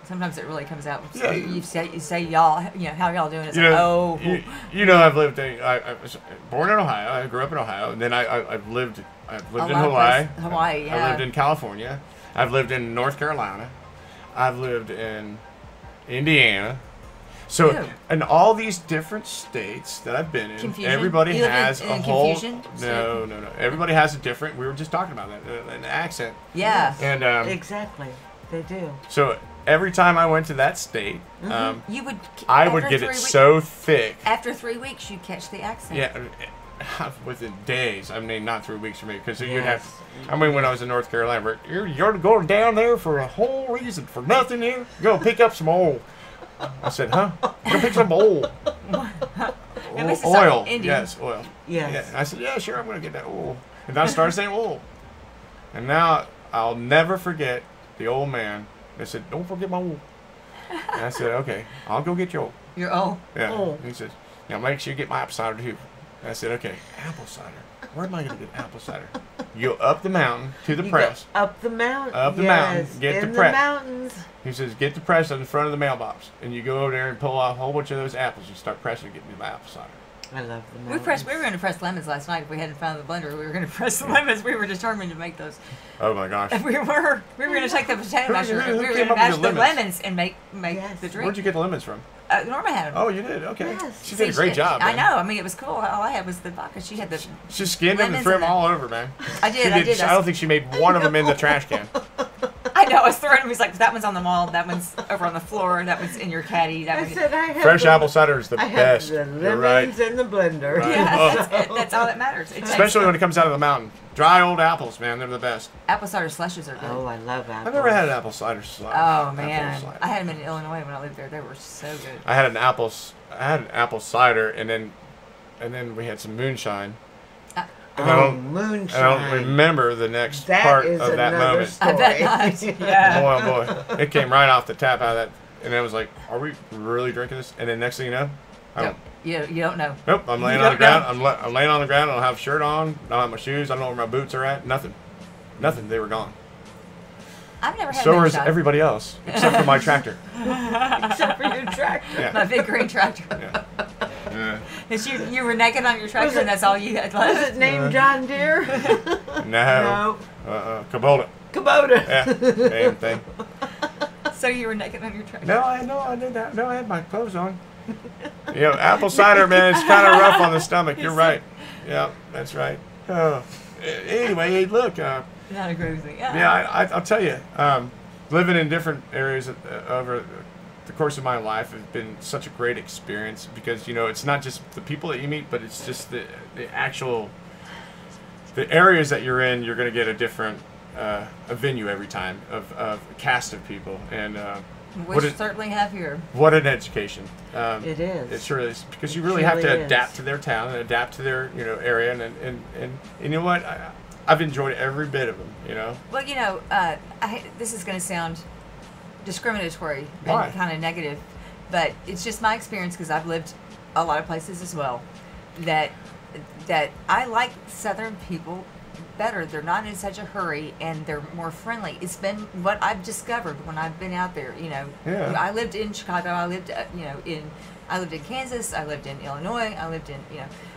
Sometimes it really comes out. Yeah. You say y'all. How y'all doing? It's You like, know, oh. I've lived. I was born in Ohio. I grew up in Ohio, and then I've lived in lot of Hawaii. places. Hawaii, I yeah. lived in California. I've lived in North Carolina. I've lived in Indiana. So, Ew. in all these different states that I've been in, Confusion? everybody You live has in a whole. Confusion? No. Everybody has a different. We were just talking about that, an accent. Yeah. And Exactly. They do. so every time I went to that state, You would. I would after get it 3 so thick. After 3 weeks, you catch the accent. Yeah, within days. I mean, not 3 weeks for me, because you'd Yes. have. I mean, when I was in North Carolina, you're going down there for a whole reason, for nothing here. Go pick up some oil. I said, huh? Go pick some oil. At least it's Oil. not Indian. Yes, oil. Yes. Yeah. I said, yeah, sure, I'm going to get that oil. And I started saying oil. And now I'll never forget the old man that said, don't forget my oil. And I said, okay, I'll go get your oil. You're Yeah. Oh. He says, make sure you get my apple cider too. And I said, okay, apple cider. Where am I going to get apple cider? You go up the mountain to the You press. go up the mountain. Up the yes, mountain, get in the press. mountains. He says, get the press in front of the mailbox. And you go over there and pull out a whole bunch of those apples. You start pressing and get me my apple cider. I love the mountains. We were going to press lemons last night. If we hadn't found the blender, we were going to press the lemons. We were determined to make those. Oh my gosh. We were going to take the potato masher. who We were came going to up mash with the the lemons and make Yes. the drink. Where'd you get the lemons from? Norma had them. Oh, you did? Okay. Yes. She did a great job. I man. know. I mean, it was cool. All I had was the vodka. She had the. She skinned them and lemons threw them and all over, man. I did. I don't think she made one of them in the trash can. I know. I was throwing them. He's like, that one's on the wall. That one's over on the floor. That one's in your caddy. That I one's. said I have Fresh the, apple cider is the I have best. the You're right. lemons in the blender. Right. Yeah, Oh. that's it. That's all that matters. It Especially takes, when it comes out of the mountain. Dry old apples, man. They're the best. apple cider slushes are good. Oh, I love apples. I've never had an apple cider slush. Oh man, Apple cider. I had them in Illinois when I lived there. They were so good. I had an apple cider, and then we had some moonshine. And I moonshine. don't remember the next That part is of that another moment. story. I bet not. Yeah. Boy, oh boy, it came right off the tap out of that, and I was like, "Are we really drinking this?" And then next thing you know, No, you don't know. nope, I'm laying You on the don't ground. know. I'm laying on the ground. I don't have a shirt on. I don't have my shoes. I don't know where my boots are at. Nothing. They were gone. I've never had So is moonshine. everybody else, except for my tractor. Except for your tractor. Yeah. My big green tractor. Yeah. Yeah. Is you were naked on your tractor and that's all you had Was left? it named John Deere? No. Kubota. Kubota. Yeah. Same thing. So you were naked on your tractor? No, I did that. No, I had my clothes on. You know, apple cider, man, it's kind of rough on the stomach. You're right. Yeah, that's right. Oh. Anyway, hey, look. Not agree with me. Yeah, I'll tell you. Living in different areas over the course of my life has been such a great experience because, you know, it's not just the people that you meet, but it's just the actual, the areas that you're in, you're going to get a different a venue every time of a cast of people. And Which certainly have here. what an education. It is. It sure is, because you really have to really adapt is. to their town and adapt to their, you know, area, and you know what, I've enjoyed every bit of them, you know. Well, you know, this is going to sound discriminatory Why? and kind of negative, but it's just my experience because I've lived a lot of places as well. That I like Southern people better. They're not in such a hurry and they're more friendly. It's been what I've discovered when I've been out there. You know, Yeah. I lived in Chicago. I lived, I lived in Kansas. I lived in Illinois. I lived in,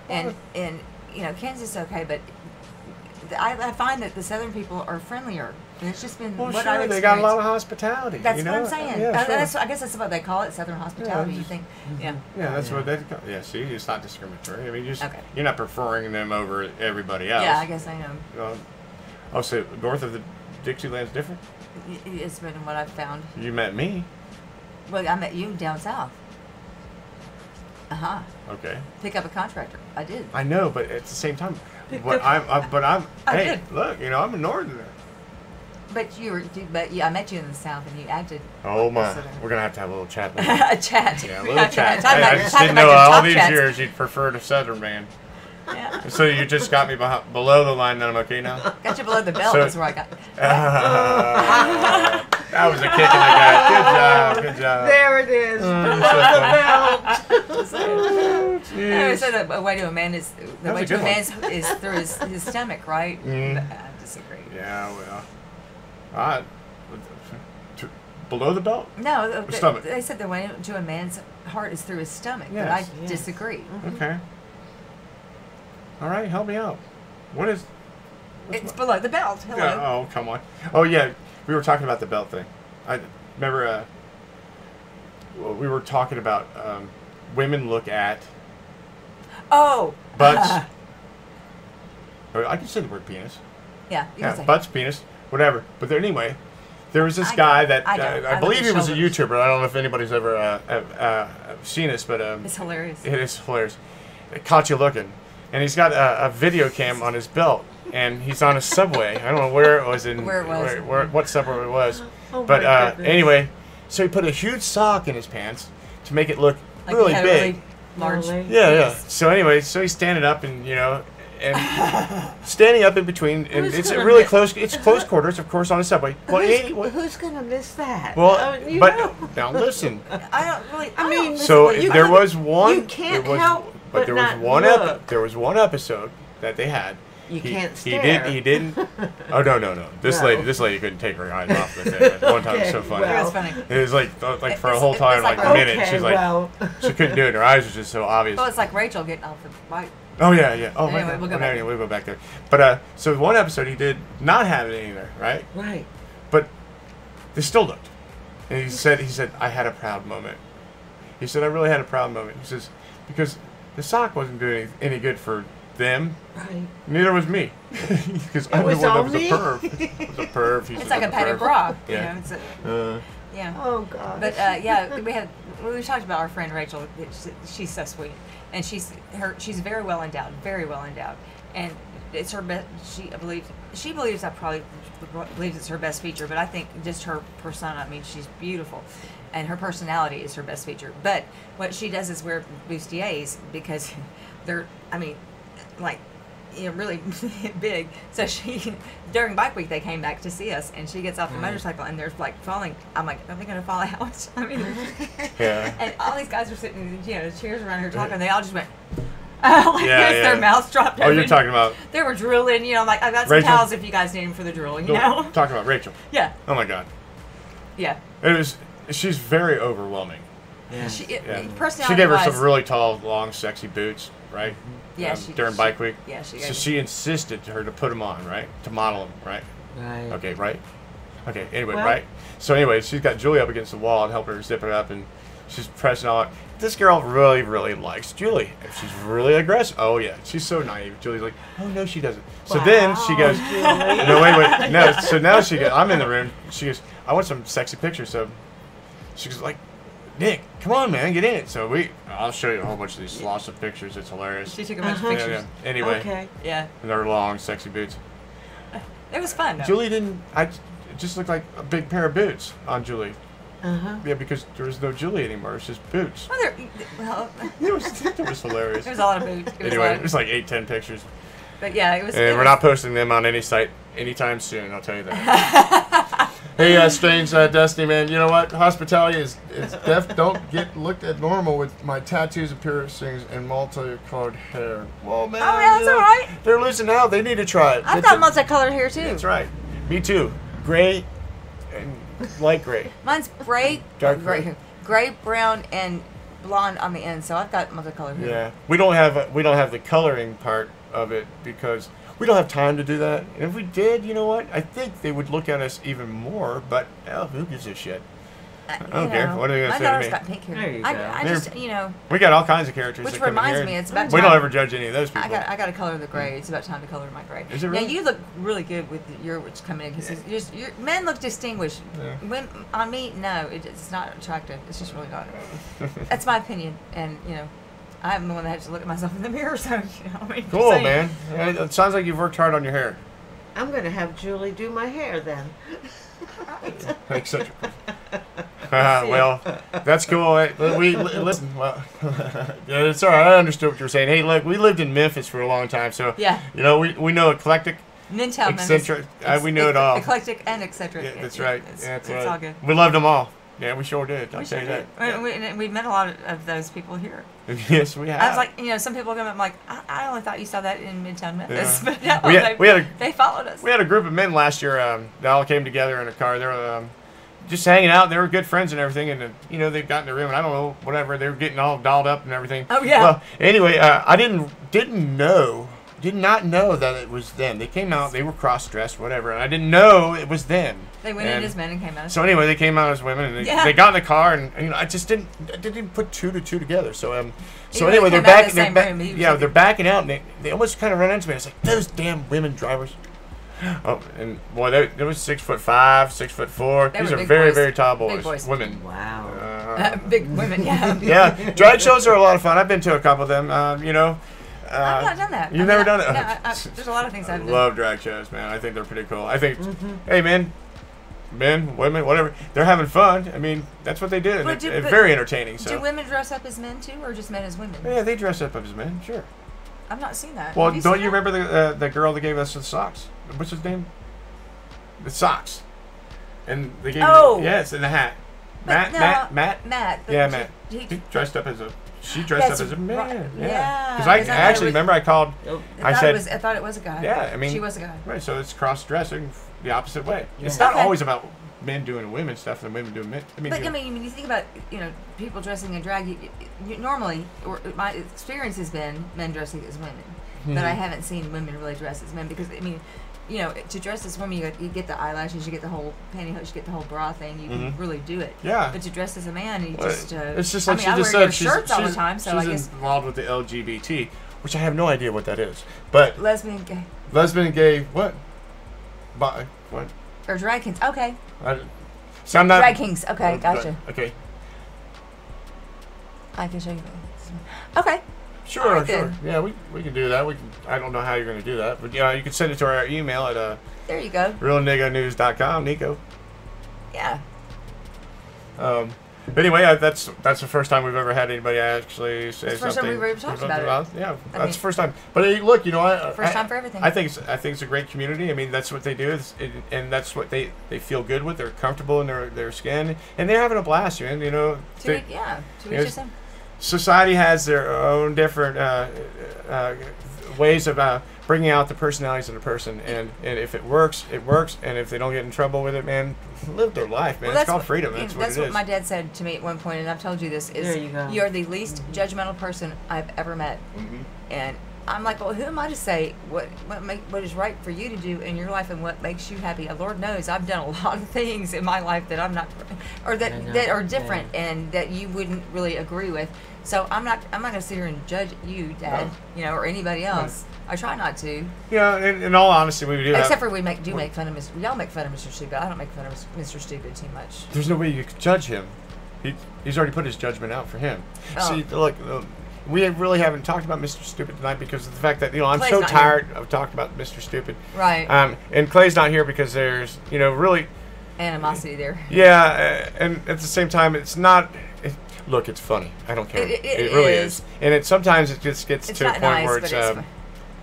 and Kansas, okay, but I find that the Southern people are friendlier. And it's just been Well, what sure, I've they got a lot experienced. of hospitality. That's you what know? I'm saying. Yeah, sure. I guess that's what they call it, Southern hospitality. Yeah, You think, yeah. Yeah, that's what they call. Yeah, see, it's not discriminatory. I mean, Okay. you're not preferring them over everybody else. Yeah, I guess I know. So north of the Dixieland's different. It's been what I've found. You met me. Well, I met you down south. Okay. Pick up a contractor. I did. I know, but at the same time, I hey, did. look, you know, I'm a northerner. But I met you in the south, and you acted. Oh like my, a Southern. we're gonna have to have a little chat. Later. A chat. Yeah, a little chat. Talk about- I just talk didn't about know your all top these chats. years you'd preferred a southern man. Yeah. So you just got me below the line, and I'm okay now. Got you below the belt. So- That's where I got. That was a kick in the gut. Good job. There it is. So funny. Anyway, so the way to a man is the That was way a to a good man is through his stomach, right? Mm. I disagree. Yeah, well, all right. Below the belt? No, The stomach. they said the way to a man's heart is through his stomach, but Yes. I disagree. Okay. All right, help me out. What is? It's below the belt. Hello. Yeah, oh, come on. Oh yeah, we were talking about the belt thing. I remember. We were talking about women look at Oh. butts. Or I can say the word penis. Yeah. You Yeah, can say. butts, penis, whatever. But there, anyway, there was this I guy don't. that I don't. I I look believe at he was a shoulders. YouTuber. I don't know if anybody's ever seen this, but It's hilarious. it is hilarious. It caught you looking, and he's got a video cam on his belt, and he's on a subway. I don't know where it was Where it was. what subway it was, Oh but my goodness. anyway, so he put a huge sock in his pants to make it look Like really he had a big. really large. Really? Yeah. So anyway, so he's standing up, and and standing up in between, and Who's it's gonna really miss- close. It's close quarters, of course, on a subway. Well, Who's gonna miss that? well, Oh, you but know. now listen. I don't really. I mean, So you there couldn't- was one. you can't there was, help but there was not one look. there was one episode that they had. You can't stare. He didn't. Oh no. This lady couldn't take her eyes off the thing. One time, it was so funny. It was funny. It was like for a whole time, like a minute. She's like, she couldn't do it. Her eyes were just so obvious. Well, it's like Rachel getting off the bike. Oh yeah. Oh anyway, right. We'll go back there. But so one episode he did not have it either, right? Right. But they still looked. And he said I had a proud moment. He said I really had a proud moment. He says because the sock wasn't doing any good for them. Right. Neither was me. Because I'm the one that was a perv. It was a perv. It's like a padded bra. Yeah. You know, yeah. Oh God. But we talked about our friend Rachel. She's so sweet, and she's very well endowed, and it's her best. She believes I probably believes it's her best feature, but I think just her persona. I mean, she's beautiful, and her personality is her best feature. But what she does is wear bustiers because they're, I mean, like, you know, really big. So during Bike Week, they came back to see us, and she gets off the motorcycle, and they're like falling. I'm like, are they going to fall out? I mean, and all these guys are sitting in, you know, chairs around her talking. They all just went, their mouths dropped open. Oh, you're talking about? They were drilling, you know, like, I've got some Rachel? towels if you guys need them for the drill, you know? Talking about Rachel. Yeah. Oh my God. Yeah. She's very overwhelming. Yeah. Personality She gave her some really tall, long, sexy boots, right? Yeah, during Bike Week. Yeah, So she insisted to her to put them on, right? To model them, right? Right. Okay, right? Okay, anyway, Well- right? So anyway, she's got Julie up against the wall and helping her zip it up, and she's pressing all. This girl really, really likes Julie. And she's really aggressive. Oh yeah, she's so naive. Julie's like, oh no, she doesn't. So then she goes, no, wait, no. So now she goes, I'm in the room. She goes, I want some sexy pictures. So she goes like, Nick, come on, man, get in it. So I'll show you a whole bunch of these slots of pictures. It's hilarious. She took a bunch of pictures. Yeah. Anyway, Okay. Yeah. and her long, sexy boots. It was fun, though. Julie didn't. It just looked like a big pair of boots on Julie. Uh-huh. Yeah, because there was no Julie anymore. It's just boots. Well, It was hilarious. there was a lot of boots. Anyway, it was like 8-10 pictures. But yeah, it was. And we're not posting them on any site anytime soon, I'll tell you that. Hey, Strange Destiny, man, you know what? Hospitality is don't get looked at normal with my tattoos and piercings and multicolored hair. Well, man. Oh, yeah, that's all right. They're losing out. They need to try it. I've got multicolored hair, too. That's right. Me too. Gray and light gray. Mine's gray, Dark gray. gray, brown, and blonde on the end. So I've got multicolored hair. Yeah, we don't have the coloring part of it because we don't have time to do that. And if we did, you know what? I think they would look at us even more. But who gives a shit? I don't care. What are you gonna say to My daughter's me? got pink hair. There you go. I just, you know. We got all kinds of characters. Which that come in reminds here. me, it's about we time. don't ever judge any of those people. I got to color the gray. It's about time to color my gray. Is it really? Yeah, you look really good with your which coming in because your men look distinguished. Yeah. On me, no, it's not attractive. It's just really not. That's my opinion, and you know, I'm the one that has to look at myself in the mirror. So you know, I mean, Cool, man. It sounds like you've worked hard on your hair. I'm going to have Julie do my hair then. Etc. Well, that's cool. We listen. Well, yeah, it's all right. I understood what you were saying. Hey, look, we lived in Memphis for a long time, so yeah, you know we know eclectic, eccentric. We know it all. Eclectic and eccentric. Yeah, that's right. It's all good. We loved them all. Yeah, we sure did. I'll tell you that. And we met a lot of those people here. Yes, we have. I was like, you know, some people come up. I'm like, I only thought you saw that in Midtown Memphis, Yeah. but no, they followed us. We had a group of men last year. They all came together in a car. They were just hanging out. They were good friends and everything. And you know, they got in the room and I don't know, whatever. They were getting all dolled up and everything. Oh yeah. Well, anyway, I did not know that it was them. They came out. They were cross-dressed, whatever. And I didn't know it was them. They went in as men and came out as so anyway, they came out as women, and they got in the car, and you know, I didn't put two to two together. So anyway, they're they're backing out, and they almost kind of run into me. It's like those damn women drivers. Oh, and boy, they was 6'5", 6'4". These are very, very tall boys. Big boys. Women. Wow. Big women, yeah. Yeah, drag shows are a lot of fun. I've been to a couple of them. You know. I've not done that. You've never done it? No, there's a lot of things I've done. I love drag shows, man. I think they're pretty cool. I think, hey, men, women, whatever, they're having fun. I mean, that's what they do. And it's very entertaining. So. Do women dress up as men, too, or just men as women? Yeah, they dress up as men, sure. I've not seen that. Well, don't you remember the girl that gave us the socks? What's his name? The socks. And they gave Oh! Yes, in the hat. Matt? Matt. Yeah, Matt. He dressed up as a she dressed up as a man. Right. Yeah. Because I actually remember I called. I thought it was a guy. Yeah, I mean, she was a guy. Right, so it's cross-dressing the opposite way. Yeah. It's not always about men doing women stuff and women doing men. I mean, when you think about people dressing in drag, you normally, or my experience has been men dressing as women, but I haven't seen women really dress as men because to dress as women, you get the eyelashes, you get the whole pantyhose, you get the whole bra thing. You can really do it. Yeah. But to dress as a man, you just. It's just like I she just wear said. shirts all the time, so I guess. She's involved with the LGBT, which I have no idea what that is. But lesbian, gay, what? Bi, what? Or drag kings. Okay. So I'm not. Drag kings. Okay, gotcha. Okay. I can show you. Okay. Sure, right, sure. then. Yeah, we can do that. I don't know how you're going to do that, but you can send it to our email at there you go. realniggonews.com, Nicko. Yeah. But anyway, that's the first time we've ever had anybody actually say something. First time we've ever talked about it. Yeah, that's the first time. But hey, look, first time for everything. I think it's a great community. I mean, that's what they do, and that's what they feel good with. They're comfortable in their skin, and they're having a blast, man. To each his own. Society has their own different ways of bringing out the personalities of the person, and if it works, it works, and if they don't get in trouble with it, man, live their life, man. It's called freedom. That's what my dad said to me at one point, and I've told you this, is you're the least judgmental person I've ever met. And I'm like, well, who am I to say what is right for you to do in your life and what makes you happy? Lord knows I've done a lot of things in my life that I'm not, or that are different and that you wouldn't really agree with. So I'm not going to sit here and judge you, Dad, or anybody else. I try not to. Yeah, in all honesty, we do. Except for we make fun of Mr. Y'all make fun of Mr. Stupid. I don't make fun of Mr. Stupid too much. There's no way you could judge him. He's already put his judgment out for him. Oh. See, look. We really haven't talked about Mr. Stupid tonight because of the fact that I'm Clay's so not tired of talking about Mr. Stupid. Right. And Clay's not here because there's really animosity there. Yeah, and at the same time, it's not. Look, it's funny. I don't care. It really is. And sometimes it just gets to a point where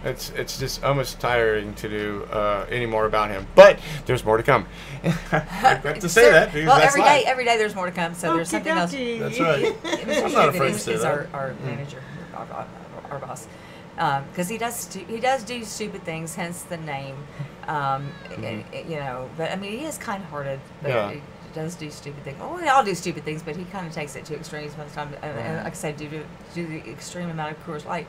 it's just almost tiring to do any more about him. But there's more to come. I have to say that because that's every day there's more to come. So there's something else. That's right. I'm not afraid to say that. Our manager, our boss, because he does do stupid things, hence the name. But I mean, he is kind-hearted. But he does do stupid things. Well, we all do stupid things, but he kind of takes it to extremes most of the time. And like I said, due to the extreme amount of Coors Light.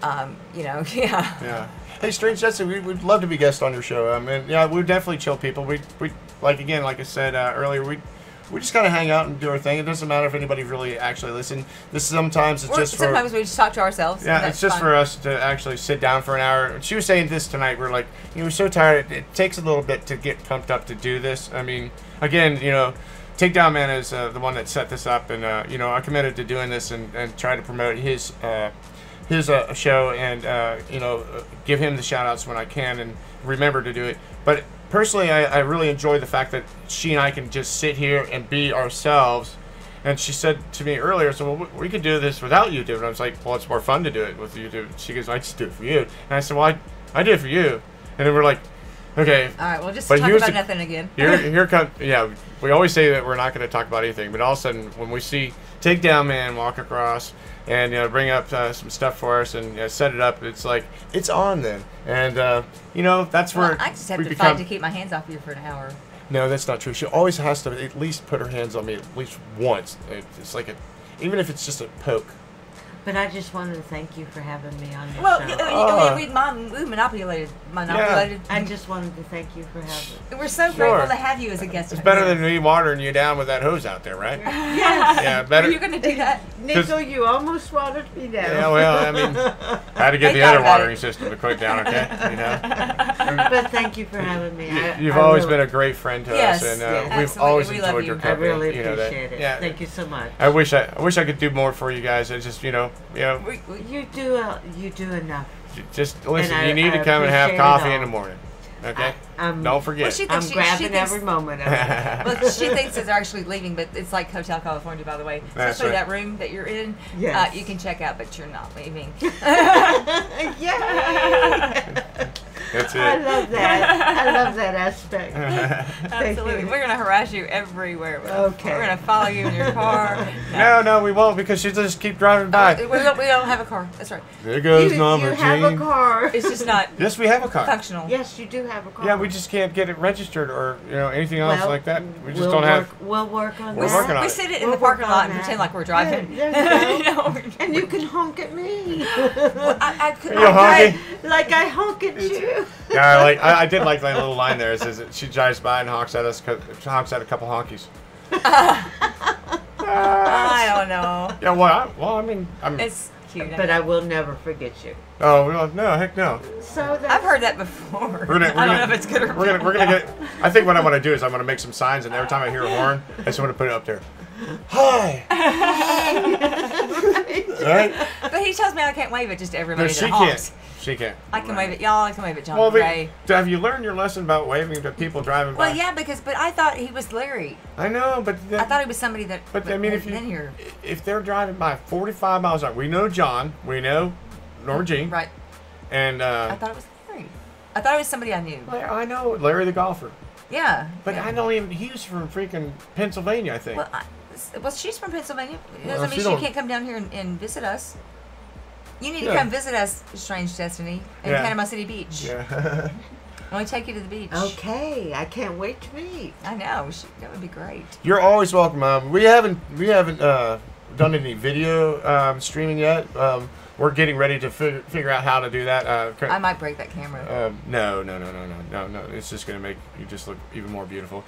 Yeah. Hey, Strange Jesse, we'd love to be guests on your show. I mean, we're definitely chill people. We like I said earlier, we just kind of hang out and do our thing. It doesn't matter if anybody really actually listens. Sometimes we just talk to ourselves. Yeah, it's just fun for us to actually sit down for an hour. She was saying this tonight. We're like, we're so tired. It takes a little bit to get pumped up to do this. I mean, again, Takedown Man is the one that set this up, and I committed to doing this and try to promote his show and give him the shout outs when I can and remember to do it. But personally, I really enjoy the fact that she and I can just sit here and be ourselves. And she said to me earlier, so we could do this without YouTube. And I was like, well, it's more fun to do it with YouTube. She goes, I just do it for you. And I said, well, I do it for you. And then we're like, okay. All right, well, just talk about nothing again. Here comes, we always say that we're not going to talk about anything. But all of a sudden, when we see Takedown Man walk across and bring up some stuff for us and set it up, it's like, it's on then. And, that's where I just have to fight to keep my hands off you for an hour. No, that's not true. She always has to at least put her hands on me at least once. It's like even if it's just a poke. But I just wanted to thank you for having me on your show. We monopolized. Yeah. I just wanted to thank you for having me. We're so grateful to have you as a guest. It's better than me watering you down with that hose out there, right? Yes. Yeah, better. Are you going to do that? Nicko, you almost watered me down. Yeah, well, I mean, I had to get the other watering system to quick down, okay? But thank you for having me. You've always been a great friend to us, and we've always enjoyed your company. I really appreciate it. Yeah. Thank you so much. I wish I could do more for you guys. I just, You do enough. Just listen. You need to come and have coffee in the morning. Okay. Don't forget. Well, I'm grabbing every moment of it. Well, she thinks they're actually leaving, but it's like Hotel California, by the way. Especially that room that you're in. Yes. You can check out, but you're not leaving. Yay! That's it. I love that. I love that aspect. Absolutely. We're going to harass you everywhere. Okay. We're going to follow you in your car. No, we won't because she'll just keep driving by. We don't have a car. That's right. There goes Norma You have a Jean. car. It's just not Yes, we have a car. functional. Yes, you do have a car. Yeah, we just can't get it registered or anything else Well, like that. We just we'll don't have. We'll work on We're that. working on We it. sit it in We'll the parking work lot on and that. pretend like we're driving. There you go. You know, And you can honk at me. I couldn't. You're honking? Like I honk at you. Yeah, I did like that little line there. It says that she drives by and honks at us. Honks at a couple honkies. I don't know. Yeah, well, I mean, It's cute. But I will never forget you. Oh no, heck no. So that's, I've heard that before. We're gonna, I don't know if it's good or we're bad. gonna get. I think what I want to do is I'm gonna make some signs, and every time I hear a horn, I just want to put it up there. Hi. Right? But he tells me I can't wave it just to everybody No, that she honks. can't. She can't. I can wave it, y'all. I can wave it, John Well, Gray. have you learned your lesson about waving to people driving by? Well, yeah, but I thought he was Larry. I know, but I thought he was somebody that. But I mean, had if you been here, if they're driving by 45 miles an hour, we know John, we know Norma Jean, right? and I thought it was Larry. I thought it was somebody I knew. I know Larry the golfer, Yeah. but yeah. I don't even. He's from freaking Pennsylvania, I think. Well, she's from Pennsylvania. Well, Doesn't she mean she don't- can't come down here and visit us. You need to Yeah. come visit us, Strange Destiny, in Yeah. Panama City Beach. Yeah. I want to take you to the beach. okay. I can't wait to meet. I know. That would be great. You're always welcome, Mom. We haven't done any video streaming yet. We're getting ready to figure out how to do that. I might break that camera. No. It's just gonna make you just look even more beautiful.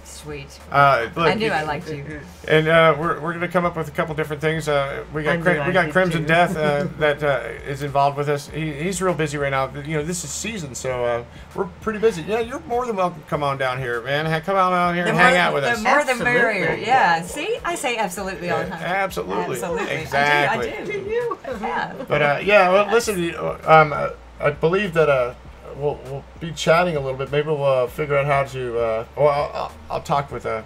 Sweet. Look, I knew I liked you. And we're gonna come up with a couple different things. We got I knew I did Crimson too. Death that is involved with us. He's real busy right now. You know, this is season, so we're pretty busy. Yeah, you're more than welcome to come on down here, man. Come on out here and hang out with us. The more the Absolutely. merrier. Yeah. See, I say absolutely all the time. Absolutely. Absolutely. Exactly. I do. To you. Yeah. But yeah, well, listen. I believe that we'll be chatting a little bit. Maybe we'll figure out how to. I'll talk with a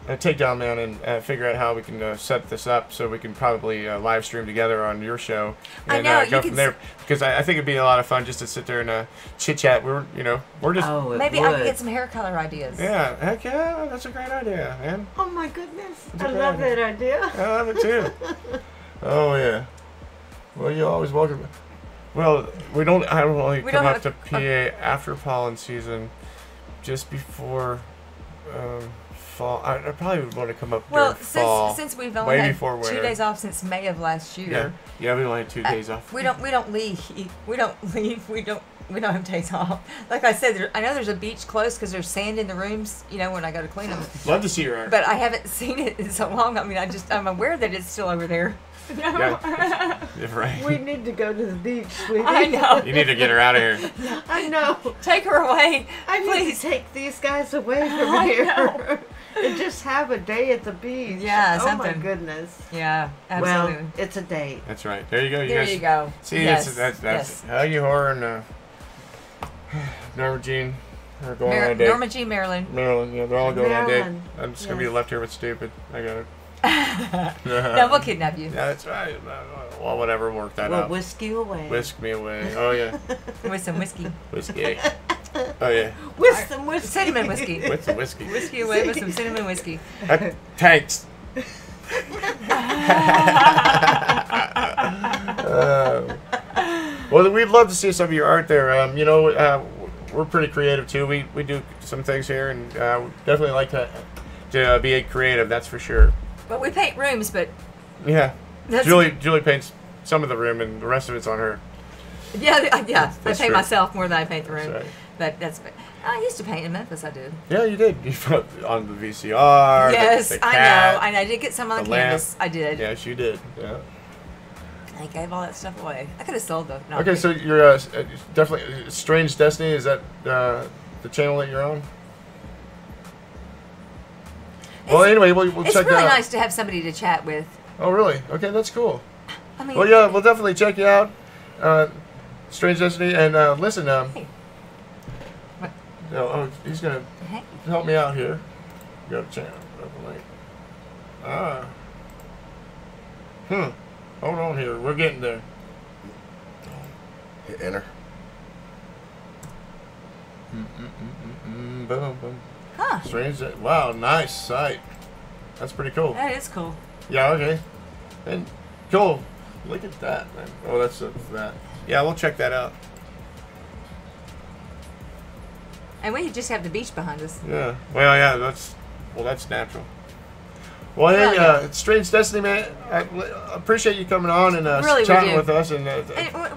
takedown man and figure out how we can set this up so we can probably live stream together on your show I and know, you go can from there. Because I think it'd be a lot of fun just to sit there and chit chat. We're just. Oh, it Maybe I would. can get some hair color ideas. Yeah, heck yeah, that's a great idea, man. Oh my goodness. It's a I good love idea. that idea. I love it too. Oh yeah. Well, you're always welcome. Well, I don't only We come don't up to have- PA after pollen season, just before fall. I probably would want to come up Well, during fall. since we've way only had before 2 winter. days off since May of last year. Yeah, we only had 2 days off. We don't leave. We don't leave. We don't have days off. Like I said, I know there's a beach close because there's sand in the rooms. You know, when I go to clean them. Love to see your art. But I haven't seen it in so long. I mean, I'm aware that it's still over there. Yeah, right. We need to go to the beach, sweetie. I know. You need to get her out of here. I know. Take her away. I need Please. to take these guys away from I here know. and just have a day at the beach. Yeah, Oh my something. goodness. Yeah, absolutely. Well, it's a date. That's right. There you go. You there guys you go. see, yes. that's yes. how you whore and Norma Jean are going on a date. Norma G. Maryland. Maryland, yeah, they're all going on a date. Maryland, I'm just gonna be yes. left here with stupid. I got it. No, we'll kidnap you. Yeah, that's right. Well, whatever, work that We'll out. whisk you away. Whisk me away. Oh yeah, With some whiskey. whiskey. Oh yeah, Whisk some whiskey. Cinnamon whiskey. with the whiskey. Whiskey away with some cinnamon whiskey. Thanks. Well, we'd love to see some of your art there. We're pretty creative too. We do some things here, and definitely like to be creative. That's for sure. But we paint rooms, but Yeah. that's Julie paints some of the room, and the rest of it's on her. yeah. I That's paint true. myself more than I paint the room. That's right. But I used to paint in Memphis. I did. Yeah, you did. You put on the VCR. Yes, the I cat. know. And I did get some on the the lamp. canvas. I did. Yes, you did. Yeah. I gave all that stuff away. I could have sold them. No, Okay, so you're definitely Strange Destiny. Is that the channel that you're on? Well, anyway, we'll it's check really that out. nice to have somebody to chat with. Oh, really? Okay, that's cool. I mean, Well, yeah, we'll definitely check you out, Strange Destiny, and listen. Hey. What? He's gonna Hey. help me out here. Go to channel. Open link. Hold on here. We're getting there. Hit enter. Boom, boom. Huh. Strange. Wow, nice site. That's pretty cool. That is cool. Yeah, okay. And cool. Look at that, man. Oh, that's that. Yeah, we'll check that out. And we just have the beach behind us. Yeah. Well, yeah, that's natural. Well, hey, it's Strange Destiny, man. I appreciate you coming on and really, chatting with us. And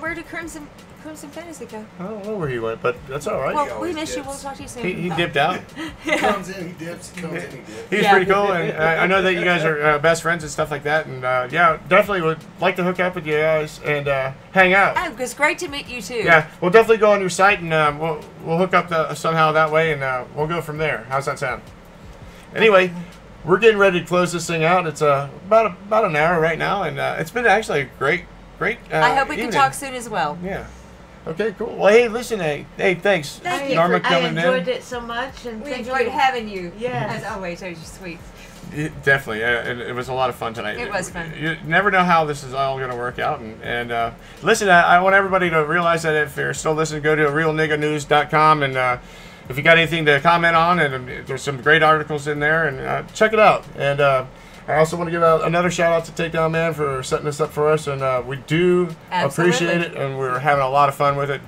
where did Crimson Fantasy go? I don't know where he went, but that's all right. Well, we miss you. We'll talk to you soon. He dipped out. He comes in, he dips. He comes in, he dips. He's pretty cool, and I know that you guys are best friends and stuff like that. And yeah, definitely would like to hook up with you guys and hang out. Oh, it's great to meet you too. Yeah, we'll definitely go on your site and we'll hook up somehow that way, and we'll go from there. How's that sound? Anyway. We're getting ready to close this thing out. It's about an hour right now, and it's been actually a great I hope we evening. can talk soon as well. Yeah. Okay, cool. Well, hey, listen, hey, thanks. Thank you. Norma I coming enjoyed in. it so much, and We thank enjoyed you. having you. Yes. As always, you're sweet. Definitely, it was a lot of fun tonight. It was fun. You never know how this is all going to work out, and listen, I want everybody to realize that if you're still listening, go to realnigganews.com and. If you got anything to comment on, and there's some great articles in there, and check it out. And I also want to give out another shout out to Takedown Man for setting this up for us, and we do appreciate it, and we're having a lot of fun with it.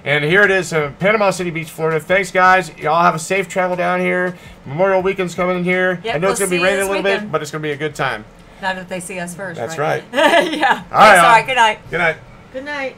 And here it is, Panama City Beach, Florida. Thanks, guys. Y'all have a safe travel down here. Memorial Weekend's coming in here. Yep, I know it's going to be raining a little weekend. bit, but it's going to be a good time. Not if they see us first. That's right. right. Yeah. All right. Sorry. Good night. Good night. Good night.